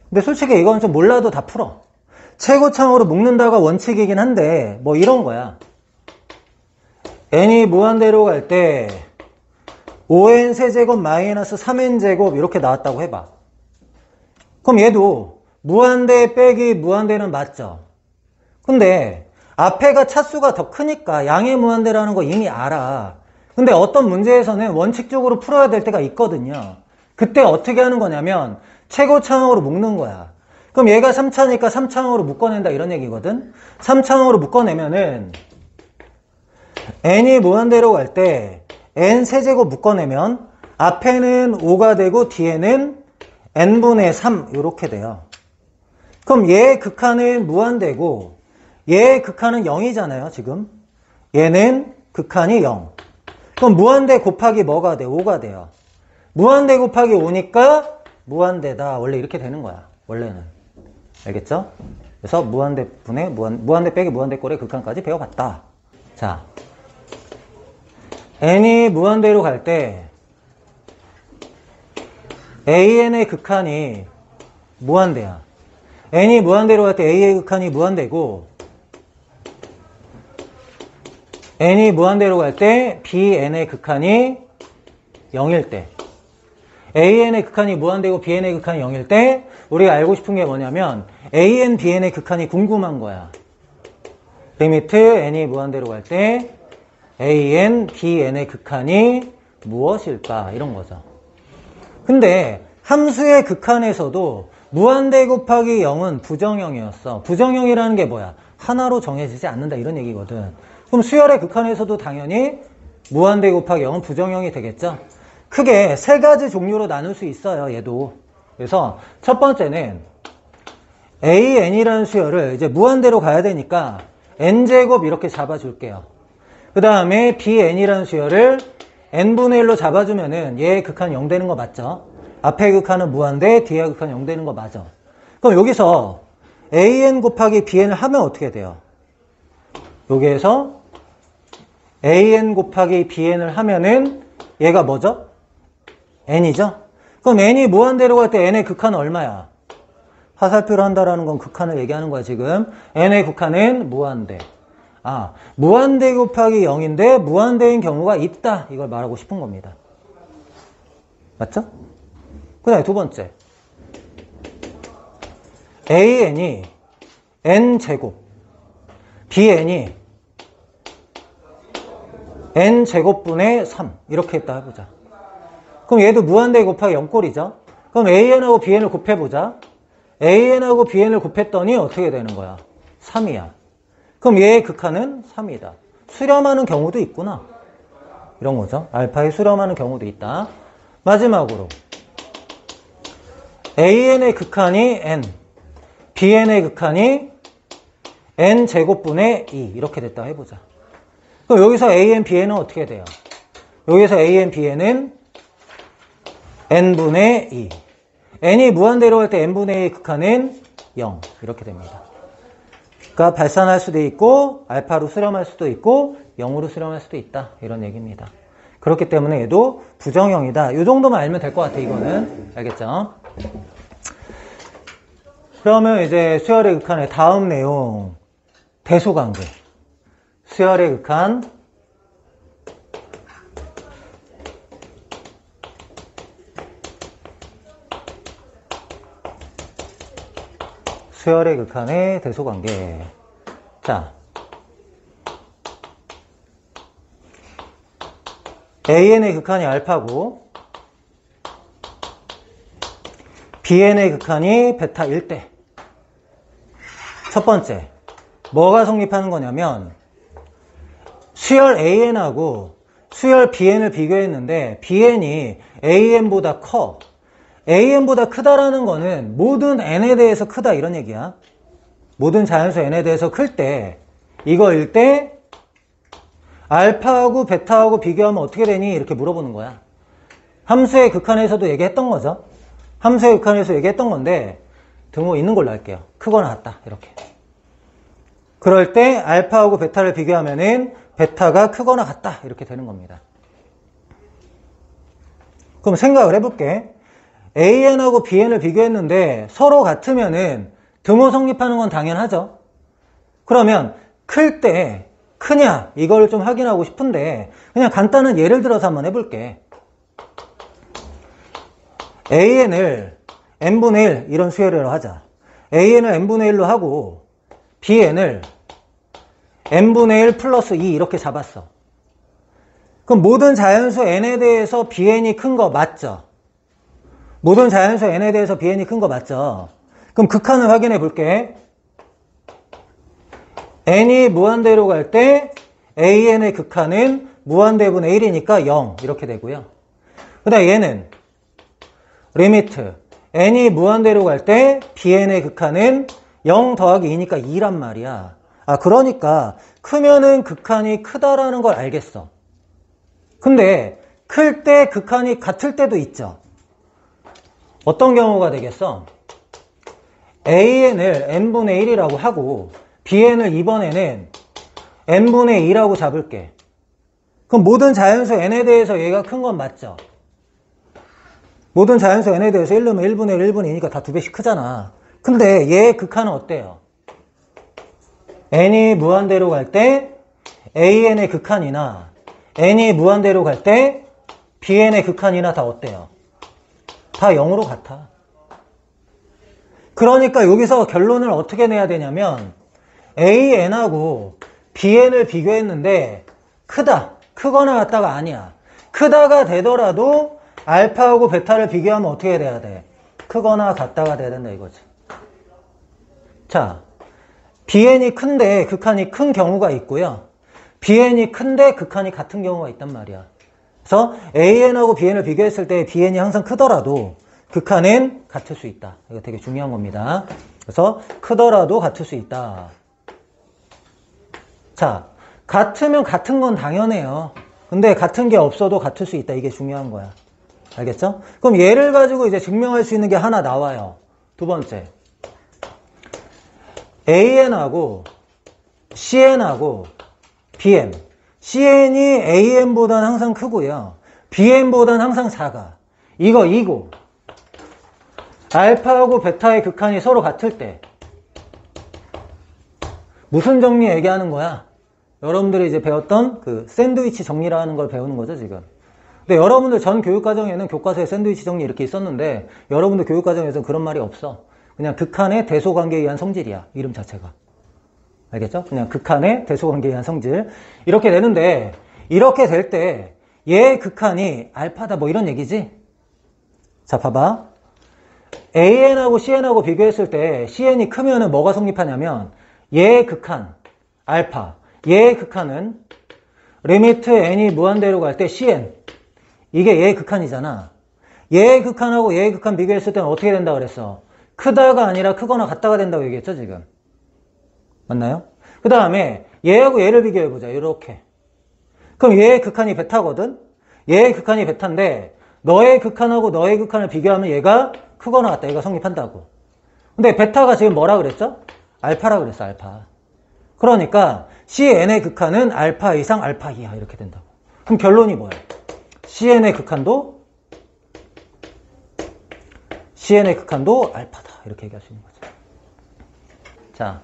근데 솔직히 이건 좀 몰라도 다 풀어. 최고차항으로 묶는다가 원칙이긴 한데 뭐 이런 거야. n이 무한대로 갈 때 5n 세제곱 마이너스 3n제곱 이렇게 나왔다고 해봐. 그럼 얘도 무한대 빼기 무한대는 맞죠. 근데 앞에가 차수가 더 크니까 양의 무한대라는 거 이미 알아. 근데 어떤 문제에서는 원칙적으로 풀어야 될 때가 있거든요. 그때 어떻게 하는 거냐면 최고차항으로 묶는 거야. 그럼 얘가 3차니까 3차항으로 묶어낸다 이런 얘기거든. 3차항으로 묶어내면은 n이 무한대로 갈 때 n 세제곱 묶어내면 앞에는 5가 되고 뒤에는 n분의 3 이렇게 돼요. 그럼 얘 극한은 무한대고 얘 극한은 0이잖아요. 지금 얘는 극한이 0. 그럼 무한대 곱하기 뭐가 돼? 5가 돼요. 무한대 곱하기 5니까 무한대다. 원래 이렇게 되는 거야. 원래는. 알겠죠? 그래서 무한대분의 무한대 빼기 무한대꼴의 극한까지 배워봤다. 자, n이 무한대로 갈 때 an의 극한이 무한대야. n이 무한대로 갈 때 a의 극한이 무한대고 n이 무한대로 갈 때 bn의 극한이 0일 때 an의 극한이 무한대고 bn의 극한이 0일 때 우리가 알고 싶은 게 뭐냐면 an, bn의 극한이 궁금한 거야. 리미트 n이 무한대로 갈 때 an, bn의 극한이 무엇일까? 이런 거죠. 근데 함수의 극한에서도 무한대 곱하기 0은 부정형이었어. 부정형이라는 게 뭐야? 하나로 정해지지 않는다 이런 얘기거든. 그럼 수열의 극한에서도 당연히 무한대 곱하기 0은 부정형이 되겠죠? 크게 세 가지 종류로 나눌 수 있어요. 얘도. 그래서 첫 번째는 an이라는 수열을 이제 무한대로 가야 되니까 n제곱 이렇게 잡아줄게요. 그 다음에 bn이라는 수열을 n분의 1로 잡아주면은 얘의 극한 0 되는 거 맞죠? 앞에 극한은 무한대, 뒤에 극한 0 되는 거 맞아. 그럼 여기서 an 곱하기 bn을 하면 어떻게 돼요? 여기에서 an 곱하기 bn을 하면은 얘가 뭐죠? n이죠? 그럼 n이 무한대로 갈 때 n의 극한은 얼마야? 화살표로 한다라는 건 극한을 얘기하는 거야, 지금. n의 극한은 무한대. 아, 무한대 곱하기 0인데 무한대인 경우가 있다. 이걸 말하고 싶은 겁니다. 맞죠? 그 다음에 두 번째. an이 n제곱, bn이 n제곱분의 3 이렇게 했다 해보자. 그럼 얘도 무한대 곱하기 0꼴이죠. 그럼 an하고 bn을 곱해보자. an하고 bn을 곱했더니 어떻게 되는 거야? 3이야. 그럼 얘의 극한은 3이다. 수렴하는 경우도 있구나. 이런 거죠. 알파에 수렴하는 경우도 있다. 마지막으로 an의 극한이 n, bn의 극한이 n제곱분의 2 이렇게 됐다 해보자. 그럼 여기서 an, bn은 어떻게 돼요? 여기서 an, bn은 n분의 2. n이 무한대로 할 때 n분의 2의 극한은 0 이렇게 됩니다. 그러니까 발산할 수도 있고 알파로 수렴할 수도 있고 0으로 수렴할 수도 있다 이런 얘기입니다. 그렇기 때문에 얘도 부정형이다. 이 정도만 알면 될 것 같아. 이거는 알겠죠? 그러면 이제 수열의 극한의 다음 내용 대소관계. 수열의 극한 수열의 극한의 대소관계. 자, an의 극한이 알파고 bn의 극한이 베타일 때 첫 번째, 뭐가 성립하는 거냐면 수열 an하고 수열 bn을 비교했는데 bn이 an보다 커. an보다 크다라는 거는 모든 n에 대해서 크다 이런 얘기야. 모든 자연수 n에 대해서 클 때 이거일 때 알파하고 베타하고 비교하면 어떻게 되니? 이렇게 물어보는 거야. 함수의 극한에서도 얘기했던 거죠. 함수의 극한에서 얘기했던 건데 등호 있는 걸로 할게요. 크거나 같다 이렇게. 그럴 때 알파하고 베타를 비교하면은 베타가 크거나 같다 이렇게 되는 겁니다. 그럼 생각을 해볼게. an하고 bn을 비교했는데 서로 같으면은 등호 성립하는 건 당연하죠. 그러면 클 때 크냐 이걸 좀 확인하고 싶은데 그냥 간단한 예를 들어서 한번 해볼게. an을 n분의 1 이런 수열을 하자. an을 n분의 1로 하고 bn을 n분의 1 플러스 2 이렇게 잡았어. 그럼 모든 자연수 n에 대해서 bn이 큰 거 맞죠? 모든 자연수 n에 대해서 bn이 큰 거 맞죠? 그럼 극한을 확인해 볼게. n이 무한대로 갈 때 an의 극한은 무한대분의 1이니까 0 이렇게 되고요. 그 다음 얘는 리미트 n이 무한대로 갈 때 bn의 극한은 0 더하기 2니까 2란 말이야. 아, 그러니까 크면은 극한이 크다라는 걸 알겠어. 근데 클 때 극한이 같을 때도 있죠. 어떤 경우가 되겠어? an을 n분의 1이라고 하고 bn을 이번에는 n분의 2라고 잡을게. 그럼 모든 자연수 n에 대해서 얘가 큰 건 맞죠? 모든 자연수 n에 대해서 1 넣으면 1분의 1, 1분의 2니까 다 2배씩 크잖아. 근데 얘의 극한은 어때요? n이 무한대로 갈 때 an의 극한이나 n이 무한대로 갈 때 bn의 극한이나 다 어때요? 다 0으로 같아. 그러니까 여기서 결론을 어떻게 내야 되냐면 an하고 bn을 비교했는데 크다, 크거나 같다가 아니야. 크다가 되더라도 알파하고 베타를 비교하면 어떻게 돼야 돼? 크거나 같다가 돼야 된다 이거지. 자, bn이 큰데 극한이 큰 경우가 있고요. bn이 큰데 극한이 같은 경우가 있단 말이야. 그래서 an하고 bn을 비교했을 때 bn이 항상 크더라도 극한은 같을 수 있다. 이거 되게 중요한 겁니다. 그래서 크더라도 같을 수 있다. 자, 같으면 같은 건 당연해요. 근데 같은 게 없어도 같을 수 있다. 이게 중요한 거야. 알겠죠? 그럼 얘를 가지고 이제 증명할 수 있는 게 하나 나와요. 두 번째. AN하고 CN하고 BN. CN이 AN보다는 항상 크고요. BN보다는 항상 작아. 이거 2고. 알파하고 베타의 극한이 서로 같을 때. 무슨 정리 얘기하는 거야? 여러분들이 이제 배웠던 그 샌드위치 정리라는 걸 배우는 거죠, 지금. 근데 여러분들 전 교육과정에는 교과서에 샌드위치 정리 이렇게 있었는데 여러분들 교육과정에서는 그런 말이 없어. 그냥 극한의 대소관계에 의한 성질이야. 이름 자체가. 알겠죠? 그냥 극한의 대소관계에 의한 성질. 이렇게 되는데 이렇게 될 때 얘의 극한이 알파다 뭐 이런 얘기지? 자, 봐봐. AN하고 CN하고 비교했을 때 CN이 크면은 뭐가 성립하냐면 얘의 극한, 알파. 얘의 극한은 리미트 n이 무한대로 갈 때 CN. 이게 얘의 극한이잖아. 얘의 극한하고 얘의 극한 비교했을 때는 어떻게 된다 그랬어? 크다가 아니라 크거나 같다가 된다고 얘기했죠, 지금. 맞나요? 그 다음에 얘하고 얘를 비교해보자. 이렇게. 그럼 얘의 극한이 베타거든? 얘의 극한이 베타인데 너의 극한하고 너의 극한을 비교하면 얘가 크거나 같다. 얘가 성립한다고. 근데 베타가 지금 뭐라 그랬죠? 알파라 그랬어, 알파. 그러니까 CN의 극한은 알파 이상 알파 이하 이렇게 된다고. 그럼 결론이 뭐야? CN의 극한도 알파다. 이렇게 얘기할 수 있는 거죠. 자,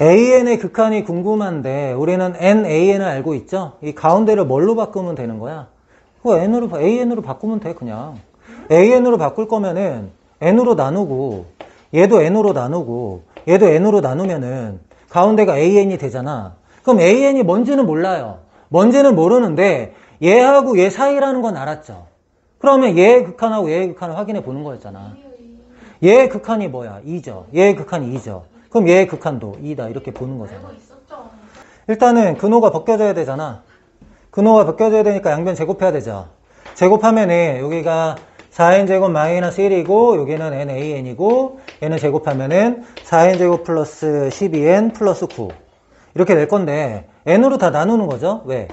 AN의 극한이 궁금한데 우리는 NAN을 알고 있죠? 이 가운데를 뭘로 바꾸면 되는 거야? 그거 AN으로 바꾸면 돼, 그냥. AN으로 바꿀 거면은 N으로 나누고 얘도 N으로 나누고 얘도 N으로 나누면은 가운데가 AN이 되잖아. 그럼 AN이 뭔지는 몰라요. 뭔지는 모르는데 얘하고 얘 사이라는 건 알았죠. 그러면 얘의 극한하고 얘의 극한을 확인해 보는 거였잖아. 얘의 극한이 뭐야? 2죠. 얘의 극한이 2죠. 그럼 얘의 극한도 2다. 이렇게 보는 거잖아. 일단은 근호가 벗겨져야 되잖아. 근호가 벗겨져야 되니까 양변 제곱해야 되죠. 제곱하면은 여기가 4n제곱 마이너스 1이고 여기는 nan이고 얘는 제곱하면은 4n제곱 플러스 12n 플러스 9 이렇게 될 건데 n으로 다 나누는 거죠. 왜?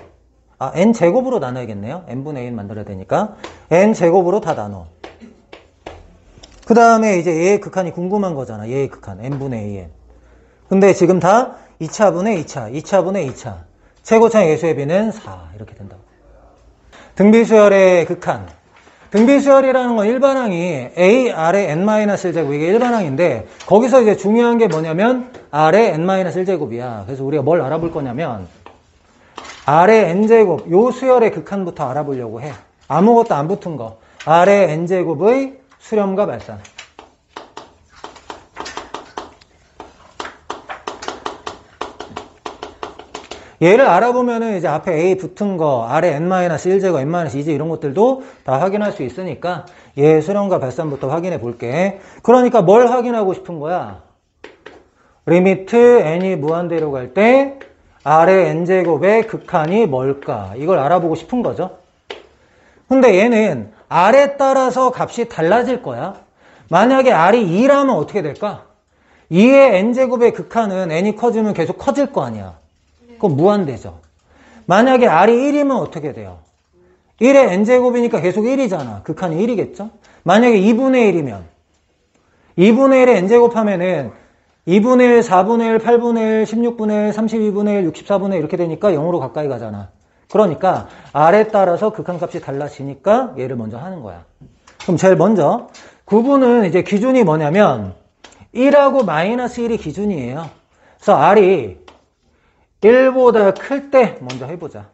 n제곱으로 나눠야겠네요. n분의 1 만들어야 되니까 n제곱으로 다 나눠. 그 다음에 이제 얘의 극한이 궁금한 거잖아. 얘의 극한 n분의 an. 근데 지금 다 2차분의 2차 2차분의 2차 최고차의 예수의 비는 4 이렇게 된다고. 등비수열의 극한. 등비수열이라는 건 일반항이 A, R의 n-1제곱 이게 일반항인데 거기서 이제 중요한 게 뭐냐면 R의 n-1제곱이야. 그래서 우리가 뭘 알아볼 거냐면 R의 n제곱 요 수열의 극한부터 알아보려고 해. 아무것도 안 붙은 거. R의 n제곱의 수렴과 발산. 얘를 알아보면은 이제 앞에 A 붙은 거, 아래 n-1제곱, n-2제 이런 것들도 다 확인할 수 있으니까 얘 수렴과 발산부터 확인해 볼게. 그러니까 뭘 확인하고 싶은 거야? 리미트 n이 무한대로 갈 때 아래 n제곱의 극한이 뭘까? 이걸 알아보고 싶은 거죠. 근데 얘는 R에 따라서 값이 달라질 거야. 만약에 R이 2라면 어떻게 될까? 2의 n제곱의 극한은 n이 커지면 계속 커질 거 아니야. 그건 무한대죠. 만약에 R이 1이면 어떻게 돼요? 1의 n제곱이니까 계속 1이잖아. 극한이 1이겠죠? 만약에 2분의 1이면 2분의 1에 n제곱 하면은 2분의 1, 4분의 1, 8분의 1, 16분의 1, 32분의 1, 64분의 1 이렇게 되니까 0으로 가까이 가잖아. 그러니까 R에 따라서 극한값이 달라지니까 얘를 먼저 하는 거야. 그럼 제일 먼저 구분은 이제 기준이 뭐냐면 1하고 마이너스 1이 기준이에요. 그래서 R이 1보다 클 때 먼저 해보자.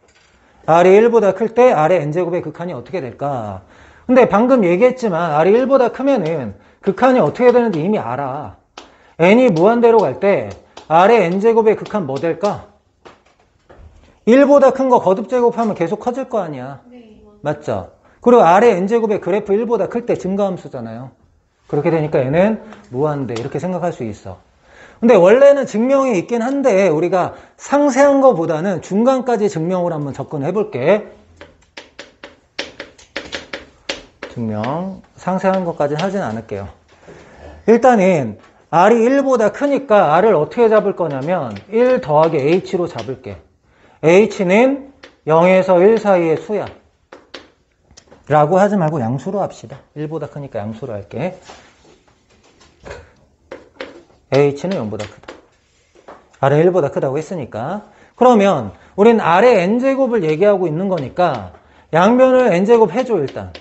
R이 1보다 클 때 R의 n제곱의 극한이 어떻게 될까? 근데 방금 얘기했지만 R이 1보다 크면은 극한이 어떻게 되는지 이미 알아. n이 무한대로 갈 때 R의 n제곱의 극한 뭐 될까? 1보다 큰 거 거듭 제곱하면 계속 커질 거 아니야. 네. 맞죠? 그리고 R의 n제곱의 그래프 1보다 클 때 증가함수잖아요. 그렇게 되니까 얘는 무한대 이렇게 생각할 수 있어. 근데 원래는 증명이 있긴 한데 우리가 상세한 거보다는 중간까지 증명을 한번 접근해 볼게. 증명 상세한 것까지는 하진 않을게요. 일단은 R이 1보다 크니까 R을 어떻게 잡을 거냐면 1 더하기 H로 잡을게. H는 0에서 1 사이의 수야. 라고 하지 말고 양수로 합시다. 1보다 크니까 양수로 할게. h는 0보다 크다. r은 1보다 크다고 했으니까. 그러면 우린 r의 n제곱을 얘기하고 있는 거니까 양변을 n제곱 해줘 일단.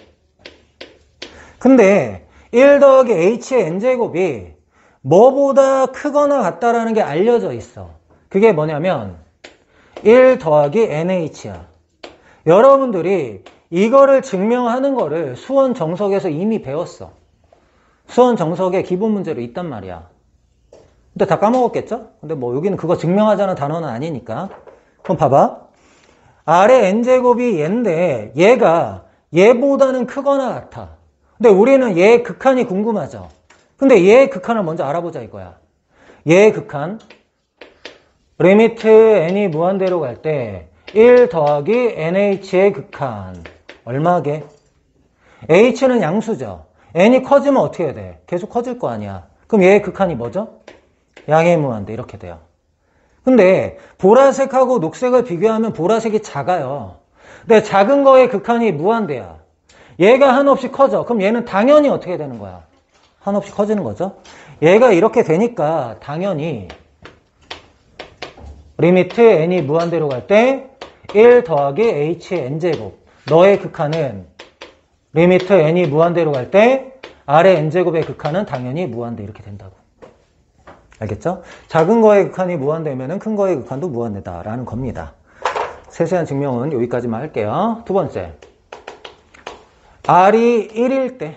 근데 1 더하기 h의 n제곱이 뭐보다 크거나 같다라는 게 알려져 있어. 그게 뭐냐면 1 더하기 nh야. 여러분들이 이거를 증명하는 거를 수원 정석에서 이미 배웠어. 수원 정석에 기본 문제로 있단 말이야. 근데 다 까먹었겠죠? 근데 뭐 여기는 그거 증명하자는 단어는 아니니까. 그럼 봐봐. r의 n제곱이 얘인데 얘가 얘보다는 크거나 같아. 근데 우리는 얘의 극한이 궁금하죠. 근데 얘의 극한을 먼저 알아보자 이거야. 얘의 극한 리미트 n이 무한대로 갈 때 1 더하기 nh의 극한 얼마게? h는 양수죠. n이 커지면 어떻게 해야 돼? 계속 커질 거 아니야. 그럼 얘의 극한이 뭐죠? 양의 무한대 이렇게 돼요. 근데 보라색하고 녹색을 비교하면 보라색이 작아요. 근데 작은 거의 극한이 무한대야. 얘가 한없이 커져. 그럼 얘는 당연히 어떻게 되는 거야? 한없이 커지는 거죠. 얘가 이렇게 되니까 당연히 리미트 n이 무한대로 갈 때 1 더하기 h의 n제곱 너의 극한은 리미트 n이 무한대로 갈 때 r의 n제곱의 극한은 당연히 무한대 이렇게 된다고. 알겠죠? 작은 거의 극한이 무한대면 큰 거의 극한도 무한대다라는 겁니다. 세세한 증명은 여기까지만 할게요. 두 번째. r이 1일 때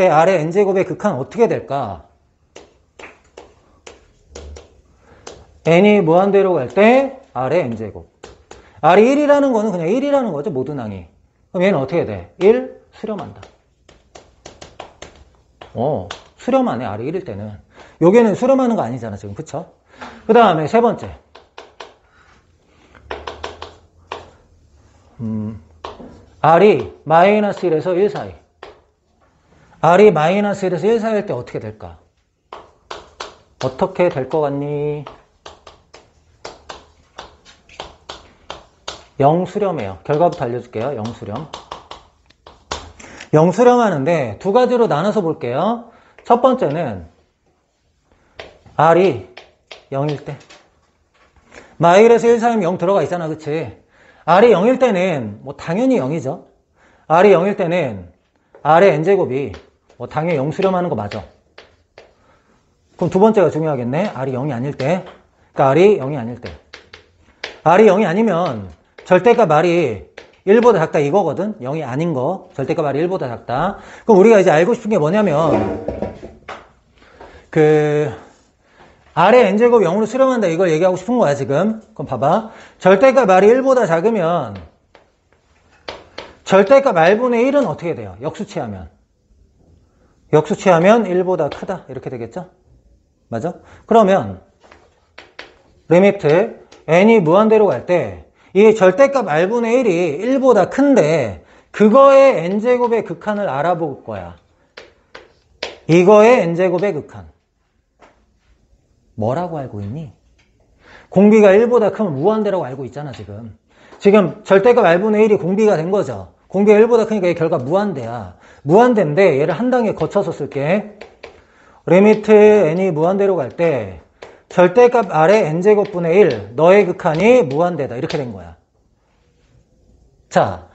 r의 n제곱의 극한 어떻게 될까? n이 무한대로 갈 때 r의 n제곱. r이 1이라는 거는 그냥 1이라는 거죠. 모든 항이. 그럼 얘는 어떻게 돼? 1 수렴한다. 수렴하네. r이 1일 때는. 여기는 수렴하는 거 아니잖아 지금. 그쵸? 그 다음에 세 번째. r이 마이너스 1에서 1 사이. r이 마이너스 1에서 1 사이일 때 어떻게 될까? 어떻게 될 것 같니? 0 수렴해요. 결과부터 알려줄게요. 0 수렴. 0 수렴하는데 두 가지로 나눠서 볼게요. 첫 번째는 r이 0일 때. 마일에서 1 사이면 0 들어가 있잖아. 그치? r이 0일 때는 뭐 당연히 0이죠. r이 0일 때는 r의 n제곱이 뭐 당연히 0 수렴하는 거 맞아. 그럼 두 번째가 중요하겠네. r이 0이 아닐 때. 그러니까 r이 0이 아닐 때. r이 0이 아니면 절대값 r이 1보다 작다 이거거든. 0이 아닌 거. 절대값 r이 1보다 작다. 그럼 우리가 이제 알고 싶은 게 뭐냐면 r의 n제곱 0으로 수렴한다 이걸 얘기하고 싶은 거야 지금. 그럼 봐봐. 절대값 r이 1보다 작으면 절대값 r분의 1은 어떻게 돼요? 역수치하면 1보다 크다 이렇게 되겠죠? 맞아? 그러면 리미트 n이 무한대로 갈 때 이 절대값 r분의 1이 1보다 큰데 그거의 n제곱의 극한을 알아볼 거야. 이거의 n제곱의 극한 뭐라고 알고 있니? 공비가 1보다 크면 무한대라고 알고 있잖아 지금. 지금 절대값 r분의 1이 공비가 된 거죠. 공비가 1보다 크니까 얘 결과 무한대야. 무한대인데 얘를 한 단계 거쳐서 쓸게. 리미트 n이 무한대로 갈 때 절대값 r의 n제곱분의 1 너의 극한이 무한대다 이렇게 된 거야. 자,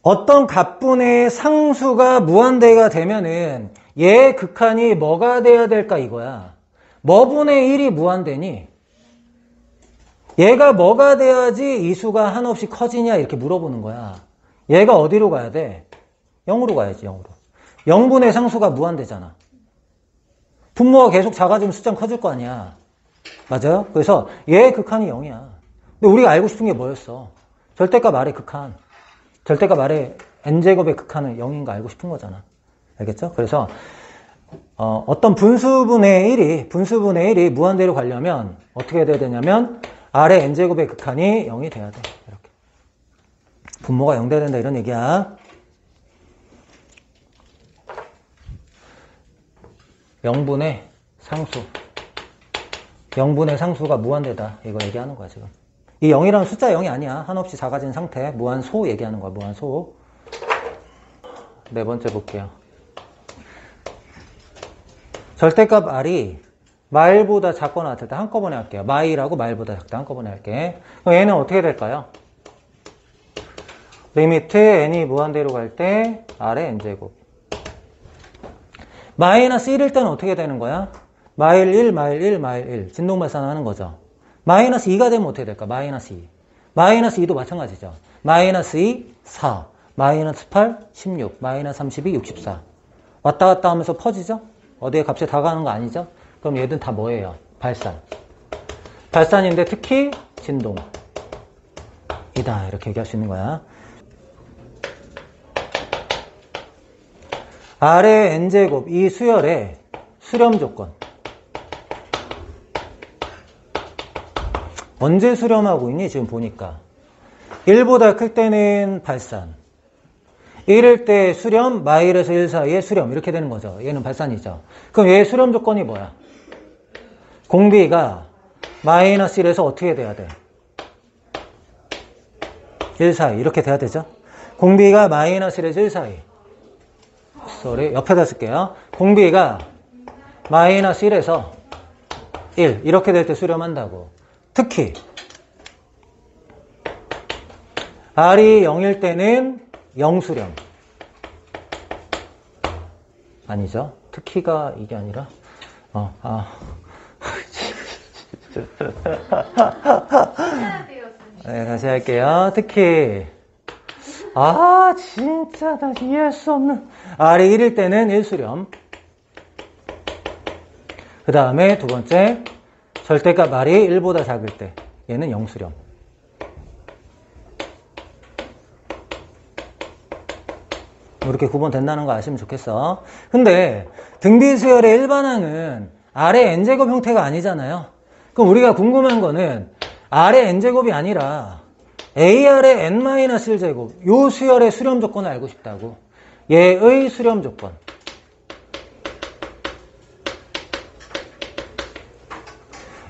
어떤 값분의 상수가 무한대가 되면은 얘의 극한이 뭐가 돼야 될까 이거야. 뭐분의 1이 무한대니? 얘가 뭐가 돼야지 이 수가 한없이 커지냐 이렇게 물어보는 거야. 얘가 어디로 가야 돼? 0으로 가야지 0으로. 0분의 상수가 무한대잖아. 분모가 계속 작아지면 숫자는 커질 거 아니야. 맞아요? 그래서 얘의 극한이 0이야. 근데 우리가 알고 싶은 게 뭐였어? 절대값 r의 극한. 절대값 r의 n제곱의 극한은 0인 거 알고 싶은 거잖아. 알겠죠? 그래서 어떤 분수분의 1이 무한대로 가려면 어떻게 돼야 되냐면 r의 n제곱의 극한이 0이 돼야 돼. 이렇게. 분모가 0 돼야 된다 이런 얘기야. 0분의 상수. 0분의 상수가 무한대다. 이거 얘기하는 거야, 지금. 이 0이라는 숫자 0이 아니야. 한없이 작아진 상태. 무한소 얘기하는 거야, 무한소. 네 번째 볼게요. 절대값 r이 마일보다 작거나 같을 때 한꺼번에 할게요. 마일하고 마일보다 작다 한꺼번에 할게. 그럼 얘는 어떻게 될까요? 리미트 n이 무한대로 갈 때 r의 n제곱. 마이너스 1일 때는 어떻게 되는 거야? 마일 1, 마일 1, 마일 1. 진동 발산하는 거죠. 마이너스 2가 되면 어떻게 될까? 마이너스 2. 마이너스 2도 마찬가지죠. 마이너스 2, 4. 마이너스 8, 16. 마이너스 32, 64. 왔다 갔다 하면서 퍼지죠? 어디에 값이 다 가는 거 아니죠? 그럼 얘들 다 뭐예요? 발산. 발산인데 특히 진동. 이다. 이렇게 얘기할 수 있는 거야. R의 n제곱, 이 수열의 수렴 조건. 언제 수렴하고 있니? 지금 보니까. 1보다 클 때는 발산. 1일 때 수렴, 마일에서 1 사이에 수렴. 이렇게 되는 거죠. 얘는 발산이죠. 그럼 얘의 수렴 조건이 뭐야? 공비가 마이너스 1에서 어떻게 돼야 돼? 1 사이. 이렇게 돼야 되죠? 공비가 마이너스 1에서 1 사이. 옆에다 쓸게요. 공비가 마이너스 1에서 1 이렇게 될 때 수렴한다고. 특히 R이 0일 때는 0수렴. 아니죠. 특히가 이게 아니라 네, 다시 할게요. 특히 진짜 나 이해할 수 없는. R이 1일 때는 1수렴. 그 다음에 두 번째, 절대값 R이 1보다 작을 때 얘는 0수렴. 이렇게 구분된다는 거 아시면 좋겠어. 근데 등비수열의 일반항은 R의 n제곱 형태가 아니잖아요. 그럼 우리가 궁금한 거는 R의 n제곱이 아니라 AR의 n-1제곱, 요 수열의 수렴 조건을 알고 싶다고. 얘의 수렴 조건.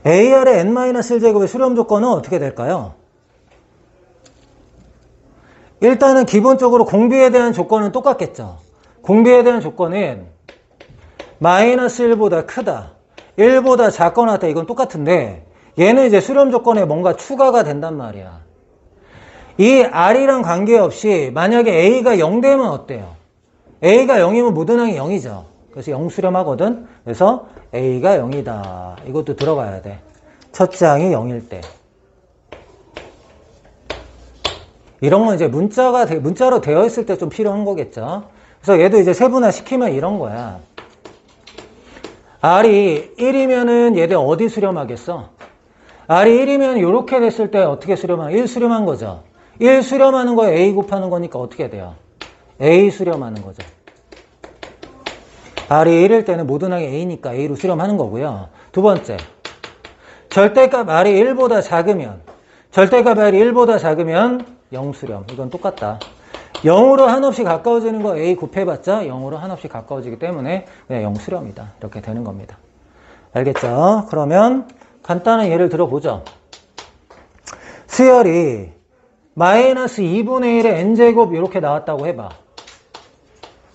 AR의 n-1제곱의 수렴 조건은 어떻게 될까요? 일단은 기본적으로 공비에 대한 조건은 똑같겠죠. 공비에 대한 조건은 마이너스 1보다 크다, 1보다 작거나 같다. 이건 똑같은데 얘는 이제 수렴 조건에 뭔가 추가가 된단 말이야. 이 R이랑 관계없이 만약에 A가 0 되면 어때요? A가 0이면 모든 항이 0이죠. 그래서 0 수렴하거든. 그래서 A가 0이다. 이것도 들어가야 돼. 첫째 항이 0일 때. 이런 건 이제 문자로 되어 있을 때 좀 필요한 거겠죠. 그래서 얘도 이제 세분화 시키면 이런 거야. R이 1이면은 얘들 어디 수렴하겠어? R이 1이면 이렇게 됐을 때 어떻게 수렴하? 1 수렴한 거죠. 1 수렴하는 거에 A 곱하는 거니까 어떻게 돼요? A 수렴하는 거죠. R이 1일 때는 모든 항이 A니까 A로 수렴하는 거고요. 두 번째, 절대값 R이 1보다 작으면, 절대값 R이 1보다 작으면 0 수렴. 이건 똑같다. 0으로 한없이 가까워지는 거 A 곱해봤자 0으로 한없이 가까워지기 때문에 그냥 0 수렴이다. 이렇게 되는 겁니다. 알겠죠? 그러면 간단한 예를 들어보죠. 수열이 마이너스 2분의 1의 n제곱 이렇게 나왔다고 해봐.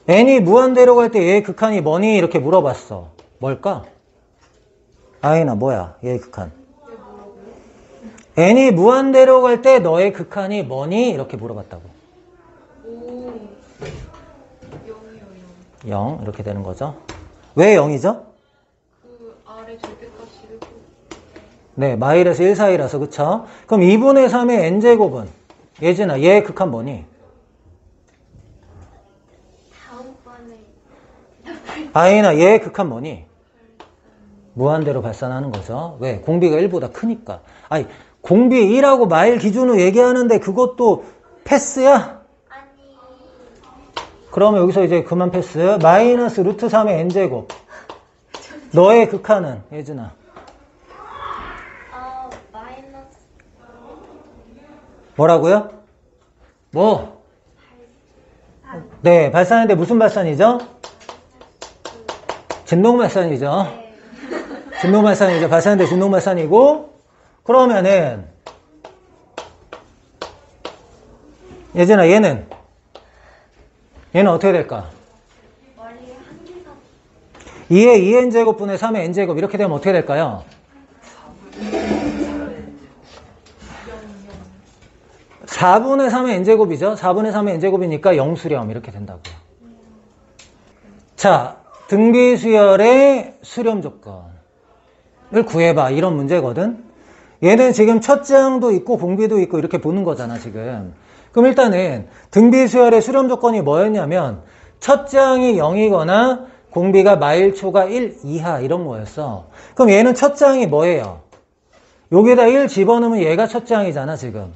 n이 무한대로 갈 때 얘의 극한이 뭐니? 이렇게 물어봤어. 뭘까? 아이나 뭐야? 얘의 극한. n이 무한대로 갈 때 너의 극한이 뭐니? 이렇게 물어봤다고. 0 이렇게 되는 거죠. 왜 0이죠? 아래 절대값이 1고. 네, 마일에서 1 사이라서. 그쵸? 그럼 2분의 3의 n제곱은 예진아 얘의 극한 뭐니? 다음번에 아이나 얘의 극한 뭐니? 무한대로 발산하는 거죠. 왜? 공비가 1보다 크니까. 아니 공비 1하고 마일 기준으로 얘기하는데 그것도 패스야? 아니 그러면 여기서 이제 그만 패스. 마이너스 루트 3의 n제곱. 너의 극한은 예진아 마이너스 뭐라고요? 뭐? 네, 발산인데 무슨 발산이죠? 진동 발산이죠. 진동 발산이죠. 발산인데 진동 발산이고. 그러면은 예진아 얘는 어떻게 될까? 머리에 한 개가 2의 2n제곱분의 3의 n제곱 이렇게 되면 어떻게 될까요? 4분의 3의 n제곱이죠. 4분의 3의 n제곱이니까 0수렴 이렇게 된다고요. 자, 등비수열의 수렴 조건을 구해봐 이런 문제거든. 얘는 지금 첫장도 있고 공비도 있고 이렇게 보는 거잖아 지금. 그럼 일단은 등비수열의 수렴 조건이 뭐였냐면 첫장이 0이거나 공비가 마일초가 1 이하 이런 거였어. 그럼 얘는 첫장이 뭐예요? 여기다 1 집어넣으면 얘가 첫장이잖아 지금.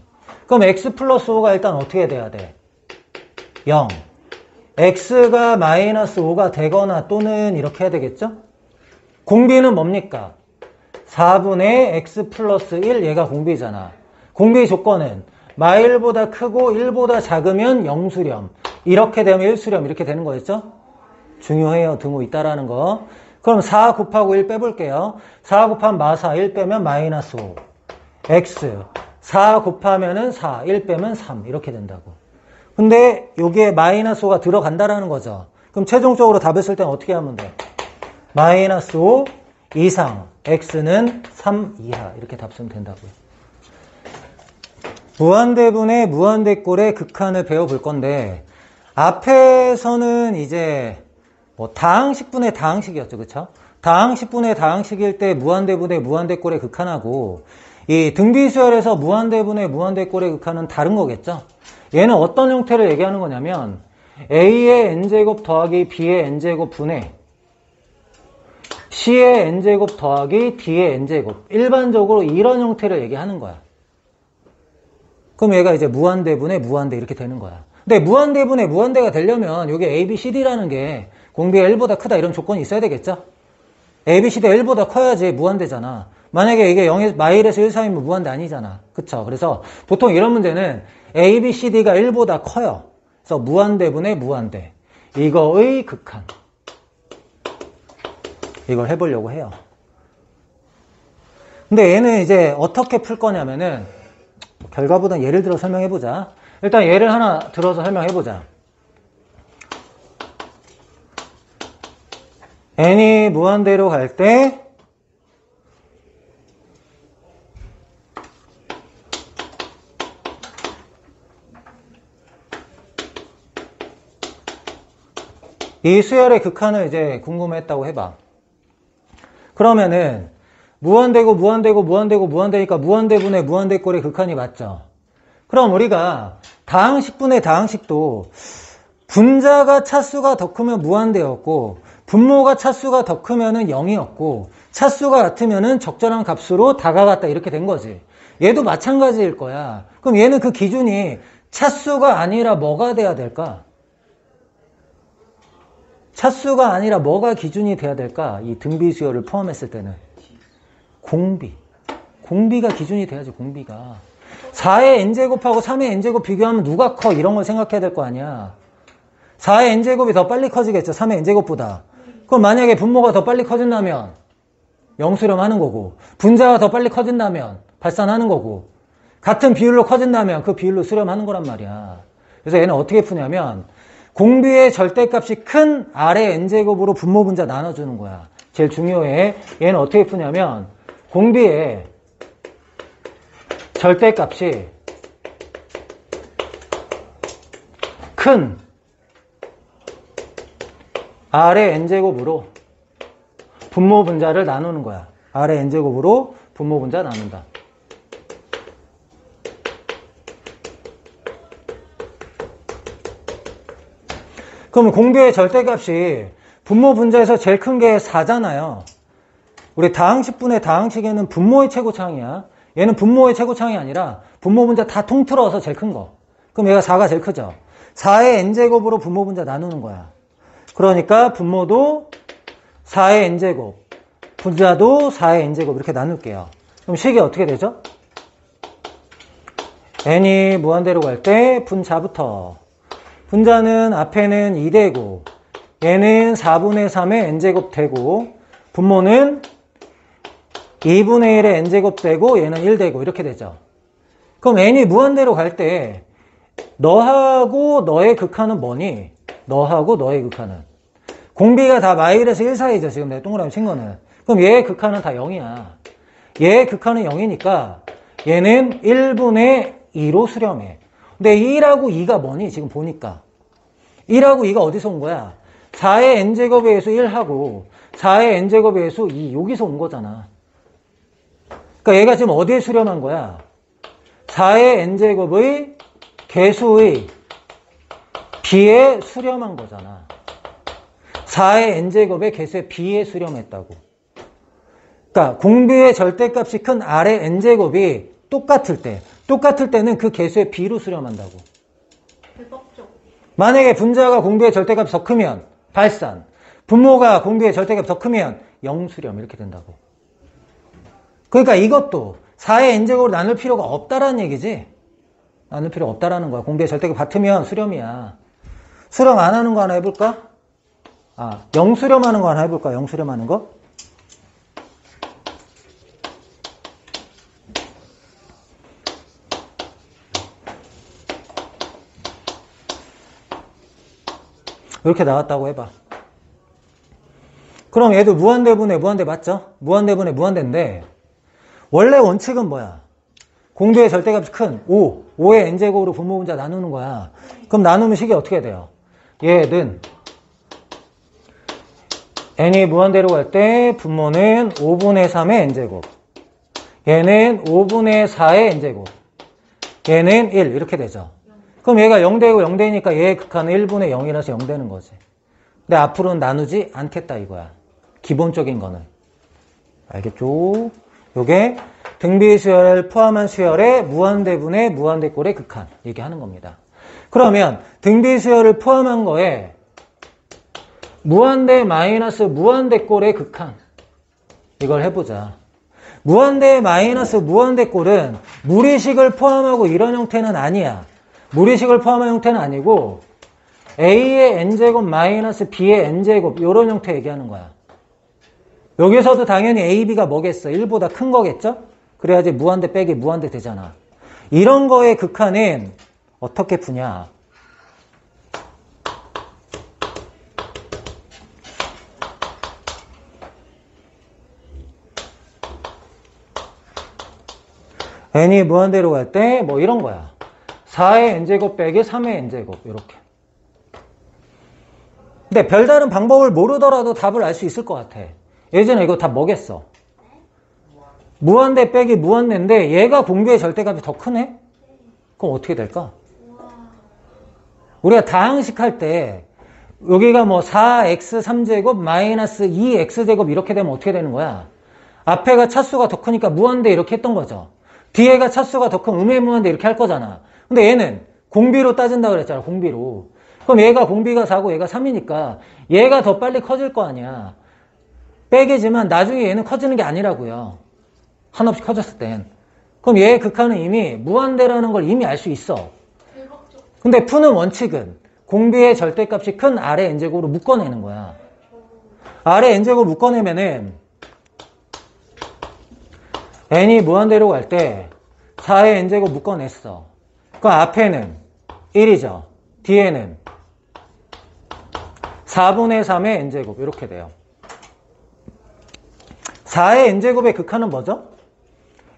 그럼 x 플러스 5가 일단 어떻게 돼야 돼? 0. x가 마이너스 5가 되거나 또는 이렇게 해야 되겠죠? 공비는 뭡니까? 4분의 x 플러스 1 얘가 공비잖아. 공비 조건은 마일보다 크고 1보다 작으면 0수렴. 이렇게 되면 1수렴 이렇게 되는 거였죠? 중요해요. 등호 있다라는 거. 그럼 4 곱하고 1 빼볼게요. 4 곱하면 마사 1 빼면 마이너스 5. x 4 곱하면은 4, 1 빼면 3 이렇게 된다고. 근데 여기에 마이너스 5가 들어간다라는 거죠. 그럼 최종적으로 답을 쓸 때는 어떻게 하면 돼? 마이너스 5 이상 x는 3 이하 이렇게 답 쓰면 된다고요. 무한대분의 무한대꼴의 극한을 배워볼 건데 앞에서는 이제 뭐 다항식분의 다항식이었죠. 그쵸? 다항식분의 다항식일 때 무한대분의 무한대꼴의 극한하고 이 등비수열에서 무한대분의 무한대꼴의 극한은 다른 거겠죠? 얘는 어떤 형태를 얘기하는 거냐면 a의 n제곱 더하기 b의 n제곱 분의 c의 n제곱 더하기 d의 n제곱 일반적으로 이런 형태를 얘기하는 거야. 그럼 얘가 이제 무한대분의 무한대 이렇게 되는 거야. 근데 무한대분의 무한대가 되려면 여기 a, b, c, d라는 게 공비가 1보다 크다 이런 조건이 있어야 되겠죠? a, b, c가 1보다 커야지 무한대잖아. 만약에 이게 0에서 마일에서 1 사이면 무한대 아니잖아. 그쵸? 그래서 보통 이런 문제는 a, b, c, d가 1보다 커요. 그래서 무한대분의 무한대. 이거의 극한. 이걸 해보려고 해요. 근데 얘는 이제 어떻게 풀 거냐면은 결과보단 예를 들어 설명해보자. 일단 예를 하나 들어서 설명해보자. n이 무한대로 갈 때 이 수열의 극한을 이제 궁금했다고 해봐. 그러면은 무한대고 무한대고 무한대고 무한대니까 무한대분의 무한대꼴의 극한이 맞죠. 그럼 우리가 다항식분의 다항식도 분자가 차수가 더 크면 무한대였고 분모가 차수가 더 크면은 0이었고 차수가 같으면은 적절한 값으로 다가갔다 이렇게 된 거지. 얘도 마찬가지일 거야. 그럼 얘는 그 기준이 차수가 아니라 뭐가 돼야 될까? 차수가 아니라 뭐가 기준이 돼야 될까? 이 등비수열을 포함했을 때는 공비가 기준이 돼야지. 공비가 4의 n제곱하고 3의 n제곱 비교하면 누가 커? 이런 걸 생각해야 될 거 아니야. 4의 n제곱이 더 빨리 커지겠죠. 3의 n제곱보다. 그럼 만약에 분모가 더 빨리 커진다면 0수렴 하는 거고 분자가 더 빨리 커진다면 발산하는 거고 같은 비율로 커진다면 그 비율로 수렴하는 거란 말이야. 그래서 얘는 어떻게 푸냐면 공비의 절대값이 큰 R의 n제곱으로 분모 분자 나눠주는 거야. 제일 중요해. 얘는 어떻게 푸냐면 공비의 절대값이 큰 R의 n제곱으로 분모 분자를 나누는 거야. R의 n제곱으로 분모 분자 나눈다. 그럼 공비의 절대값이 분모 분자에서 제일 큰 게 4잖아요. 우리 다항식분의 다항식에는 분모의 최고차항이야. 얘는 분모의 최고차항이 아니라 분모 분자 다 통틀어서 제일 큰 거. 그럼 얘가 4가 제일 크죠. 4의 n제곱으로 분모 분자 나누는 거야. 그러니까 분모도 4의 n제곱, 분자도 4의 n제곱 이렇게 나눌게요. 그럼 식이 어떻게 되죠? n이 무한대로 갈 때 분자부터 분자는 앞에는 2 되고 얘는 4분의 3의 n제곱 되고 분모는 2분의 1의 n제곱 되고 얘는 1 되고 이렇게 되죠. 그럼 n이 무한대로 갈 때 너하고 너의 극한은 뭐니? 너하고 너의 극한은 공비가 다 마이너스 1 사이죠. 지금 내가 동그라미 친 거는. 그럼 얘의 극한은 다 0이야. 얘의 극한은 0이니까 얘는 1분의 2로 수렴해. 근데 1하고 2가 뭐니? 지금 보니까. 1하고 2가 어디서 온 거야? 4의 n제곱에 의해서 1하고 4의 n제곱에 의해서 2. 여기서 온 거잖아. 그러니까 얘가 지금 어디에 수렴한 거야? 4의 n제곱의 개수의 b에 수렴한 거잖아. 4의 n제곱의 개수의 b에 수렴했다고. 그러니까 공비의 절대값이 큰 R의 n제곱이 똑같을 때는 그 개수의 b로 수렴한다고. 대박적. 만약에 분자가 공비의 절대값이 더 크면 발산, 분모가 공비의 절대값이 더 크면 0 수렴 이렇게 된다고. 그러니까 이것도 4의 n제곱으로 나눌 필요가 없다라는 얘기지. 나눌 필요가 없다라는 거야. 공비의 절대값 같으면 수렴이야. 수렴 안 하는 거 하나 해볼까? 0 수렴하는 거 하나 해볼까? 0 수렴하는 거? 이렇게 나왔다고 해봐. 그럼 얘도 무한대분의 무한대 맞죠? 무한대분의 무한대인데 원래 원칙은 뭐야? 공비의 절대값이 큰 5의 n제곱으로 분모 분자 나누는 거야. 그럼 나누면 식이 어떻게 돼요? 얘는 n이 무한대로 갈 때 분모는 5분의 3의 n제곱, 얘는 5분의 4의 n제곱, 얘는 1 이렇게 되죠. 그럼 얘가 0되고 0되니까 얘의 극한은 1분의 0이라서 0 되는 거지. 근데 앞으로는 나누지 않겠다 이거야. 기본적인 거는. 알겠죠? 요게 등비 수열을 포함한 수열의 무한대분의 무한대꼴의 극한 얘기하는 겁니다. 그러면 등비 수열을 포함한 거에 무한대 마이너스 무한대꼴의 극한 이걸 해보자. 무한대 마이너스 무한대꼴은 무리식을 포함하고 이런 형태는 아니야. 무리식을 포함한 형태는 아니고 a의 n제곱 마이너스 b의 n제곱 이런 형태 얘기하는 거야. 여기서도 당연히 a, b가 뭐겠어? 1보다 큰 거겠죠? 그래야지 무한대 빼기 무한대 되잖아. 이런 거의 극한은 어떻게 푸냐? n이 무한대로 갈 때 뭐 이런 거야. 4의 n제곱 빼기 3의 n제곱 이렇게. 근데 별다른 방법을 모르더라도 답을 알 수 있을 것 같아. 예전에 이거 답 뭐겠어? 무한대 빼기 무한대인데 얘가 공비의 절대값이 더 크네? 그럼 어떻게 될까? 우리가 다항식 할 때 여기가 뭐 4x3제곱 마이너스 2x제곱 이렇게 되면 어떻게 되는 거야? 앞에가 차수가 더 크니까 무한대 이렇게 했던 거죠. 뒤에가 차수가 더 큰 음해무한대 이렇게 할 거잖아. 근데 얘는 공비로 따진다 그랬잖아. 공비로. 그럼 얘가 공비가 4고 얘가 3이니까 얘가 더 빨리 커질 거 아니야. 빼기지만 나중에 얘는 커지는 게 아니라고요. 한없이 커졌을 땐. 그럼 얘의 극한은 이미 무한대라는 걸 이미 알 수 있어. 대박적. 근데 푸는 원칙은 공비의 절대값이 큰 R의 n제곱으로 묶어내는 거야. R의 n제곱 묶어내면은 n이 무한대로 갈 때 4의 n제곱 묶어냈어. 그럼 앞에는 1이죠. 뒤에는 4분의 3의 n제곱 이렇게 돼요. 4의 n제곱의 극한은 뭐죠?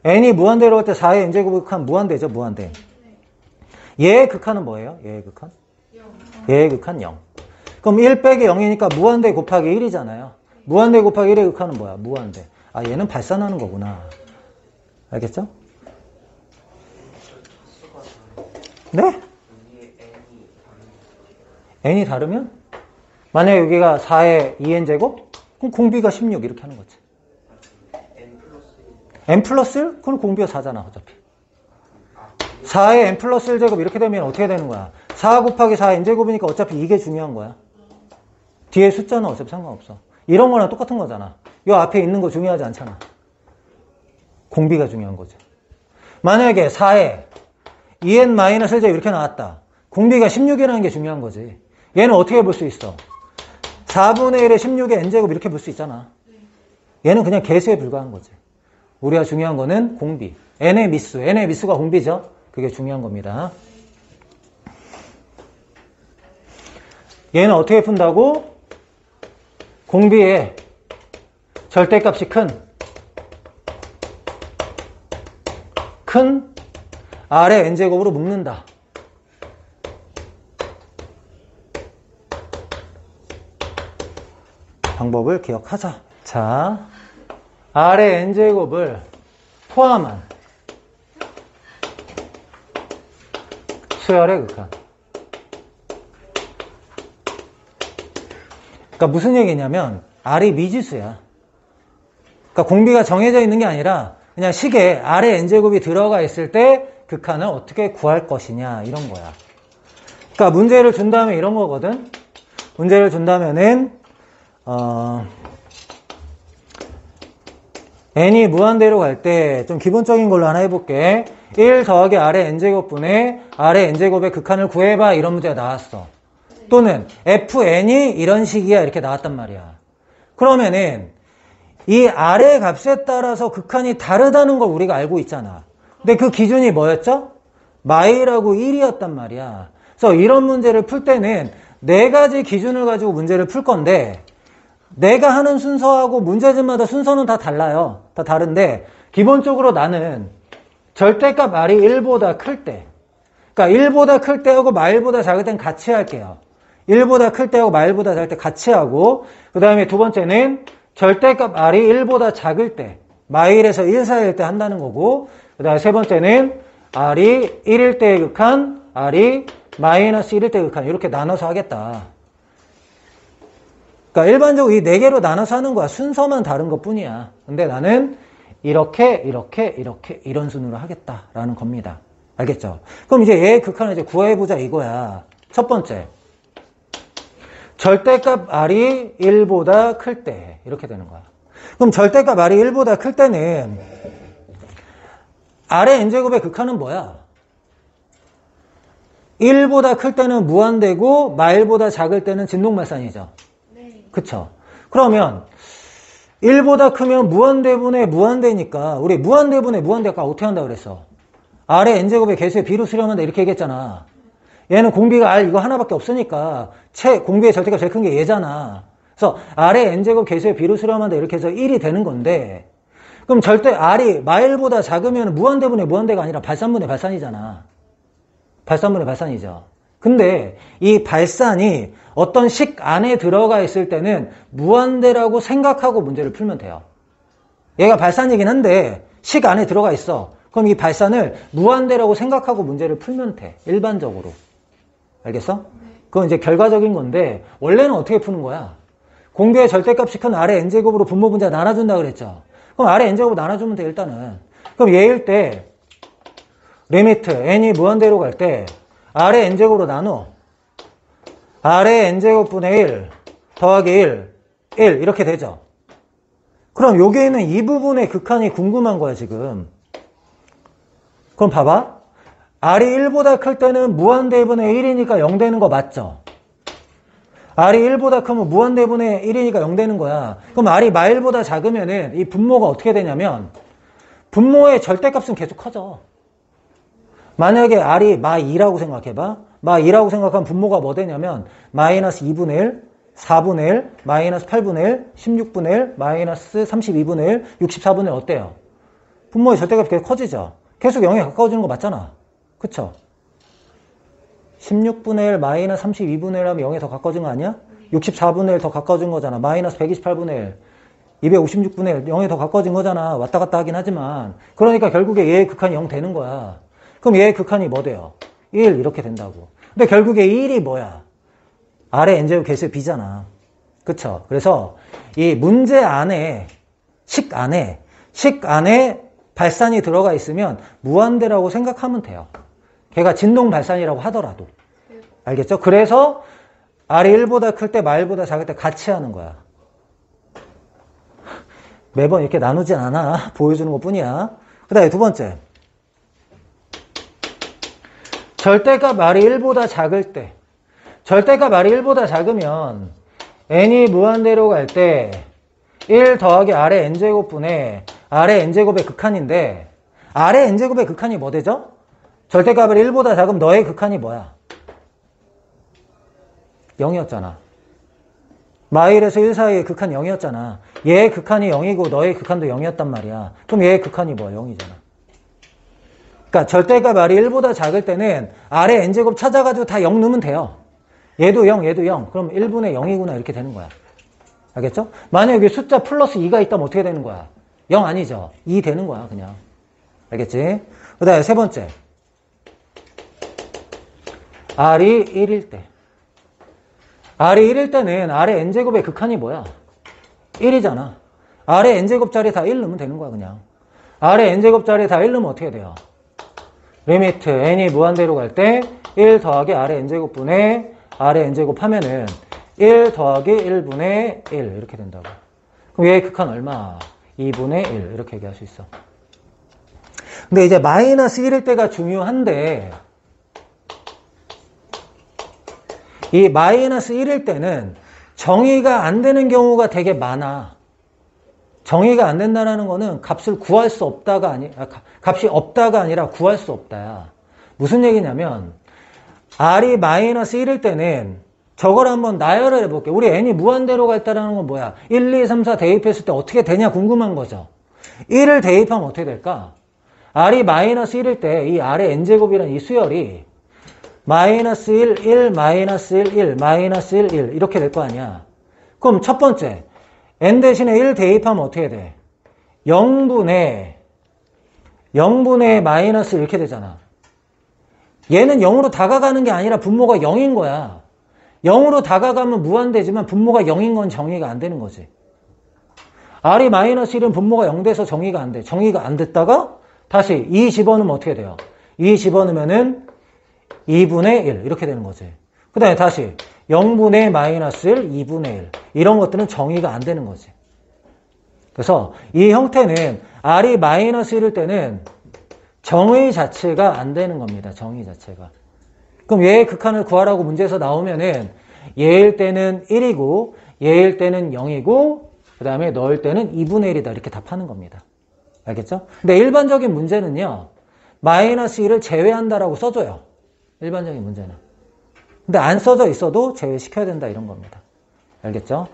n이 무한대로 갈 때 4의 n제곱의 극한 무한대죠. 무한대. 얘의 극한은 뭐예요? 얘의 극한? 0. 얘의 극한 0. 그럼 1 빼기 0이니까 무한대 곱하기 1이잖아요. 무한대 곱하기 1의 극한은 뭐야? 무한대. 얘는 발산하는 거구나. 알겠죠? 네? n이 다르면? 만약에 여기가 4의 2n제곱? 그럼 공비가 16 이렇게 하는 거지. n 플러스 1? 그럼 공비가 4잖아 어차피. 4의 n 플러스 1제곱 이렇게 되면 어떻게 되는 거야? 4 곱하기 4 n제곱이니까 어차피 이게 중요한 거야. 뒤에 숫자는 어차피 상관없어. 이런 거랑 똑같은 거잖아. 이 앞에 있는 거 중요하지 않잖아. 공비가 중요한 거지. 만약에 4에 2n-1제곱 이렇게 나왔다. 공비가 16이라는 게 중요한 거지. 얘는 어떻게 볼 수 있어? 4분의 1에 16의 n제곱 이렇게 볼 수 있잖아. 얘는 그냥 개수에 불과한 거지. 우리가 중요한 거는 공비. n의 미수가 공비죠. 그게 중요한 겁니다. 얘는 어떻게 푼다고? 공비의 절대값이 큰 R의 n제곱으로 묶는다. 방법을 기억하자. 자, R의 n제곱을 포함한 수열의 극한. 그러니까 무슨 얘기냐면 R이 미지수야. 그러니까 공비가 정해져 있는 게 아니라 그냥 식에 R의 n제곱이 들어가 있을 때 극한을 어떻게 구할 것이냐 이런 거야. 그러니까 문제를 준다면 이런 거거든. 문제를 준다면은 n이 무한대로 갈 때 좀 기본적인 걸로 하나 해볼게. 1 더하기 R의 n제곱분의 R의 n제곱의 극한을 구해봐 이런 문제가 나왔어. 또는 fn이 이런 식이야 이렇게 나왔단 말이야. 그러면은 이 R의 값에 따라서 극한이 다르다는 걸 우리가 알고 있잖아. 근데 그 기준이 뭐였죠? 마이라고 1이었단 말이야. 그래서 이런 문제를 풀 때는 네 가지 기준을 가지고 문제를 풀 건데 내가 하는 순서하고 문제집마다 순서는 다 달라요. 다 다른데 기본적으로 나는 절대값 R이 1보다 클 때, 그러니까 1보다 클 때하고 마일보다 작을 땐 같이 할게요. 1보다 클 때하고 마일보다 작을 때 같이 하고, 그 다음에 두 번째는 절대값 R이 1보다 작을 때, 마일에서 1 사이일 때 한다는 거고, 그 다음에 세 번째는 R이 1일 때의 극한, R이 마이너스 1일 때의 극한, 이렇게 나눠서 하겠다. 그러니까 일반적으로 이 네 개로 나눠서 하는 거야. 순서만 다른 것 뿐이야. 근데 나는 이렇게 이런 순으로 하겠다라는 겁니다. 알겠죠? 그럼 이제 얘의 극한을 이제 구해보자 이거야. 첫 번째. 절대값 R이 1보다 클 때. 이렇게 되는 거야. 그럼 절대값 R이 1보다 클 때는 R의 n제곱의 극한은 뭐야? 1보다 클 때는 무한대고 마일보다 작을 때는 진동말산이죠. 네. 그쵸? 그러면 1보다 크면 무한대분의 무한대니까 우리 무한대분의 무한대가 어떻게 한다 그랬어? R의 n제곱의 개수의 비로 수렴한다 이렇게 얘기했잖아. 얘는 공비가 R 이거 하나밖에 없으니까 공비의 절대값 제일 큰 게 얘잖아. 그래서 R의 n제곱 개수의 비로 수렴한다 이렇게 해서 1이 되는 건데 그럼 절대 R이 마일보다 작으면 무한대분의 무한대가 아니라 발산분의 발산이잖아. 발산분의 발산이죠. 근데 이 발산이 어떤 식 안에 들어가 있을 때는 무한대라고 생각하고 문제를 풀면 돼요. 얘가 발산이긴 한데 식 안에 들어가 있어. 그럼 이 발산을 무한대라고 생각하고 문제를 풀면 돼. 일반적으로. 알겠어? 그건 이제 결과적인 건데 원래는 어떻게 푸는 거야? 공비의 절대값이 큰 R의 n제곱으로 분모 분자 나눠준다 그랬죠. 그럼 R의 n제곱 나눠주면 돼 일단은. 그럼 얘일 때 리미트 n이 무한대로 갈 때 R의 n제곱으로 나눠. R의 n제곱분의 1 더하기 1 이렇게 되죠. 그럼 여기에는 이 부분의 극한이 궁금한 거야 지금. 그럼 봐봐. R이 1보다 클 때는 무한대분의 1이니까 0 되는 거 맞죠? R이 1보다 크면 무한대분의 1이니까 0 되는 거야. 그럼 R이 마일보다 작으면은 이 분모가 어떻게 되냐면 분모의 절대값은 계속 커져. 만약에 R이 마2라고 생각해봐. 마2라고 생각하면 분모가 뭐 되냐면 마이너스 2분의 1, 4분의 1, 마이너스 8분의 1, 16분의 1, 마이너스 32분의 1, 64분의 1 어때요? 분모의 절대값이 계속 커지죠? 계속 0에 가까워지는 거 맞잖아. 그쵸? 16분의 1 마이너스 32분의 1 하면 0에 더 가까워진 거 아니야? 64분의 1 더 가까워진 거잖아. 마이너스 128분의 1, 256분의 1, 0에 더 가까워진 거잖아. 왔다 갔다 하긴 하지만. 그러니까 결국에 얘의 극한이 0 되는 거야. 그럼 얘의 극한이 뭐 돼요? 1 이렇게 된다고. 근데 결국에 1이 뭐야? R의 n제곱 개수의 b잖아. 그쵸? 그래서 이 문제 안에 식 안에 발산이 들어가 있으면 무한대라고 생각하면 돼요. 걔가 진동 발산이라고 하더라도. 알겠죠? 그래서 R이 1보다 클 때 마일보다 작을 때 같이 하는 거야. 매번 이렇게 나누진 않아. 보여주는 것 뿐이야. 그 다음에 두 번째. 절대값 R이 1보다 작을 때. 절대값 R이 1보다 작으면 n이 무한대로 갈 때 1 더하기 R의 n제곱분의 R의 n제곱의 극한인데 R의 n제곱의 극한이 뭐 되죠? 절대값이 1보다 작으면 너의 극한이 뭐야? 0이었잖아. 마일에서 1 사이의 극한 0이었잖아. 얘의 극한이 0이고 너의 극한도 0이었단 말이야. 그럼 얘의 극한이 뭐야? 0이잖아. 그러니까 절대값 R이 1보다 작을 때는 R의 n제곱 찾아가지고 다 0 넣으면 돼요. 얘도 0, 얘도 0. 그럼 1분의 0이구나 이렇게 되는 거야. 알겠죠? 만약 여기 숫자 플러스 2가 있다면 어떻게 되는 거야? 0 아니죠? 2 되는 거야 그냥. 알겠지? 그 다음에 세 번째. R이 1일 때. R이 1일 때는 R의 n제곱의 극한이 뭐야? 1이잖아. R의 n제곱짜리 다 1 넣으면 되는 거야 그냥. R의 n제곱짜리 다 1 넣으면 어떻게 돼요? 리미트 n이 무한대로 갈 때 1 더하기 R의 n제곱분의 R의 n제곱 하면은 1 더하기 1분의 1 이렇게 된다고. 그럼 얘의 극한 얼마? 2분의 1 이렇게 얘기할 수 있어. 근데 이제 마이너스 1일 때가 중요한데 이 마이너스 1일 때는 정의가 안 되는 경우가 되게 많아. 정의가 안 된다는 거는 값을 구할 수 없다가 값이 없다가 아니라 구할 수 없다야. 무슨 얘기냐면 R이 마이너스 1일 때는 저걸 한번 나열을 해볼게. 우리 n이 무한대로 갔다라는 건 뭐야? 1, 2, 3, 4 대입했을 때 어떻게 되냐 궁금한 거죠. 1을 대입하면 어떻게 될까? R이 마이너스 1일 때 이 R의 n제곱이라는 이 수열이 마이너스 1, 1, 마이너스 1, 1, 마이너스 1, 1 이렇게 될 거 아니야. 그럼 첫 번째 n 대신에 1 대입하면 어떻게 돼? 0분의 마이너스 이렇게 되잖아. 얘는 0으로 다가가는 게 아니라 분모가 0인 거야. 0으로 다가가면 무한대지만 분모가 0인 건 정의가 안 되는 거지. R이 마이너스 1은 분모가 0 돼서 정의가 안 돼. 정의가 안 됐다가 다시 2 집어넣으면 어떻게 돼요? 2 집어넣으면은 2분의 1 이렇게 되는 거지. 그 다음에 다시 0분의 마이너스 1, 2분의 1 이런 것들은 정의가 안 되는 거지. 그래서 이 형태는 R이 마이너스 1일 때는 정의 자체가 안 되는 겁니다. 정의 자체가. 그럼 얘의 극한을 구하라고 문제에서 나오면은 얘일 때는 1이고 얘일 때는 0이고 그 다음에 너일 때는 2분의 1이다 이렇게 답하는 겁니다. 알겠죠? 근데 일반적인 문제는요. 마이너스 1을 제외한다라고 써줘요. 일반적인 문제는. 근데 안 써져 있어도 제외시켜야 된다 이런 겁니다. 알겠죠?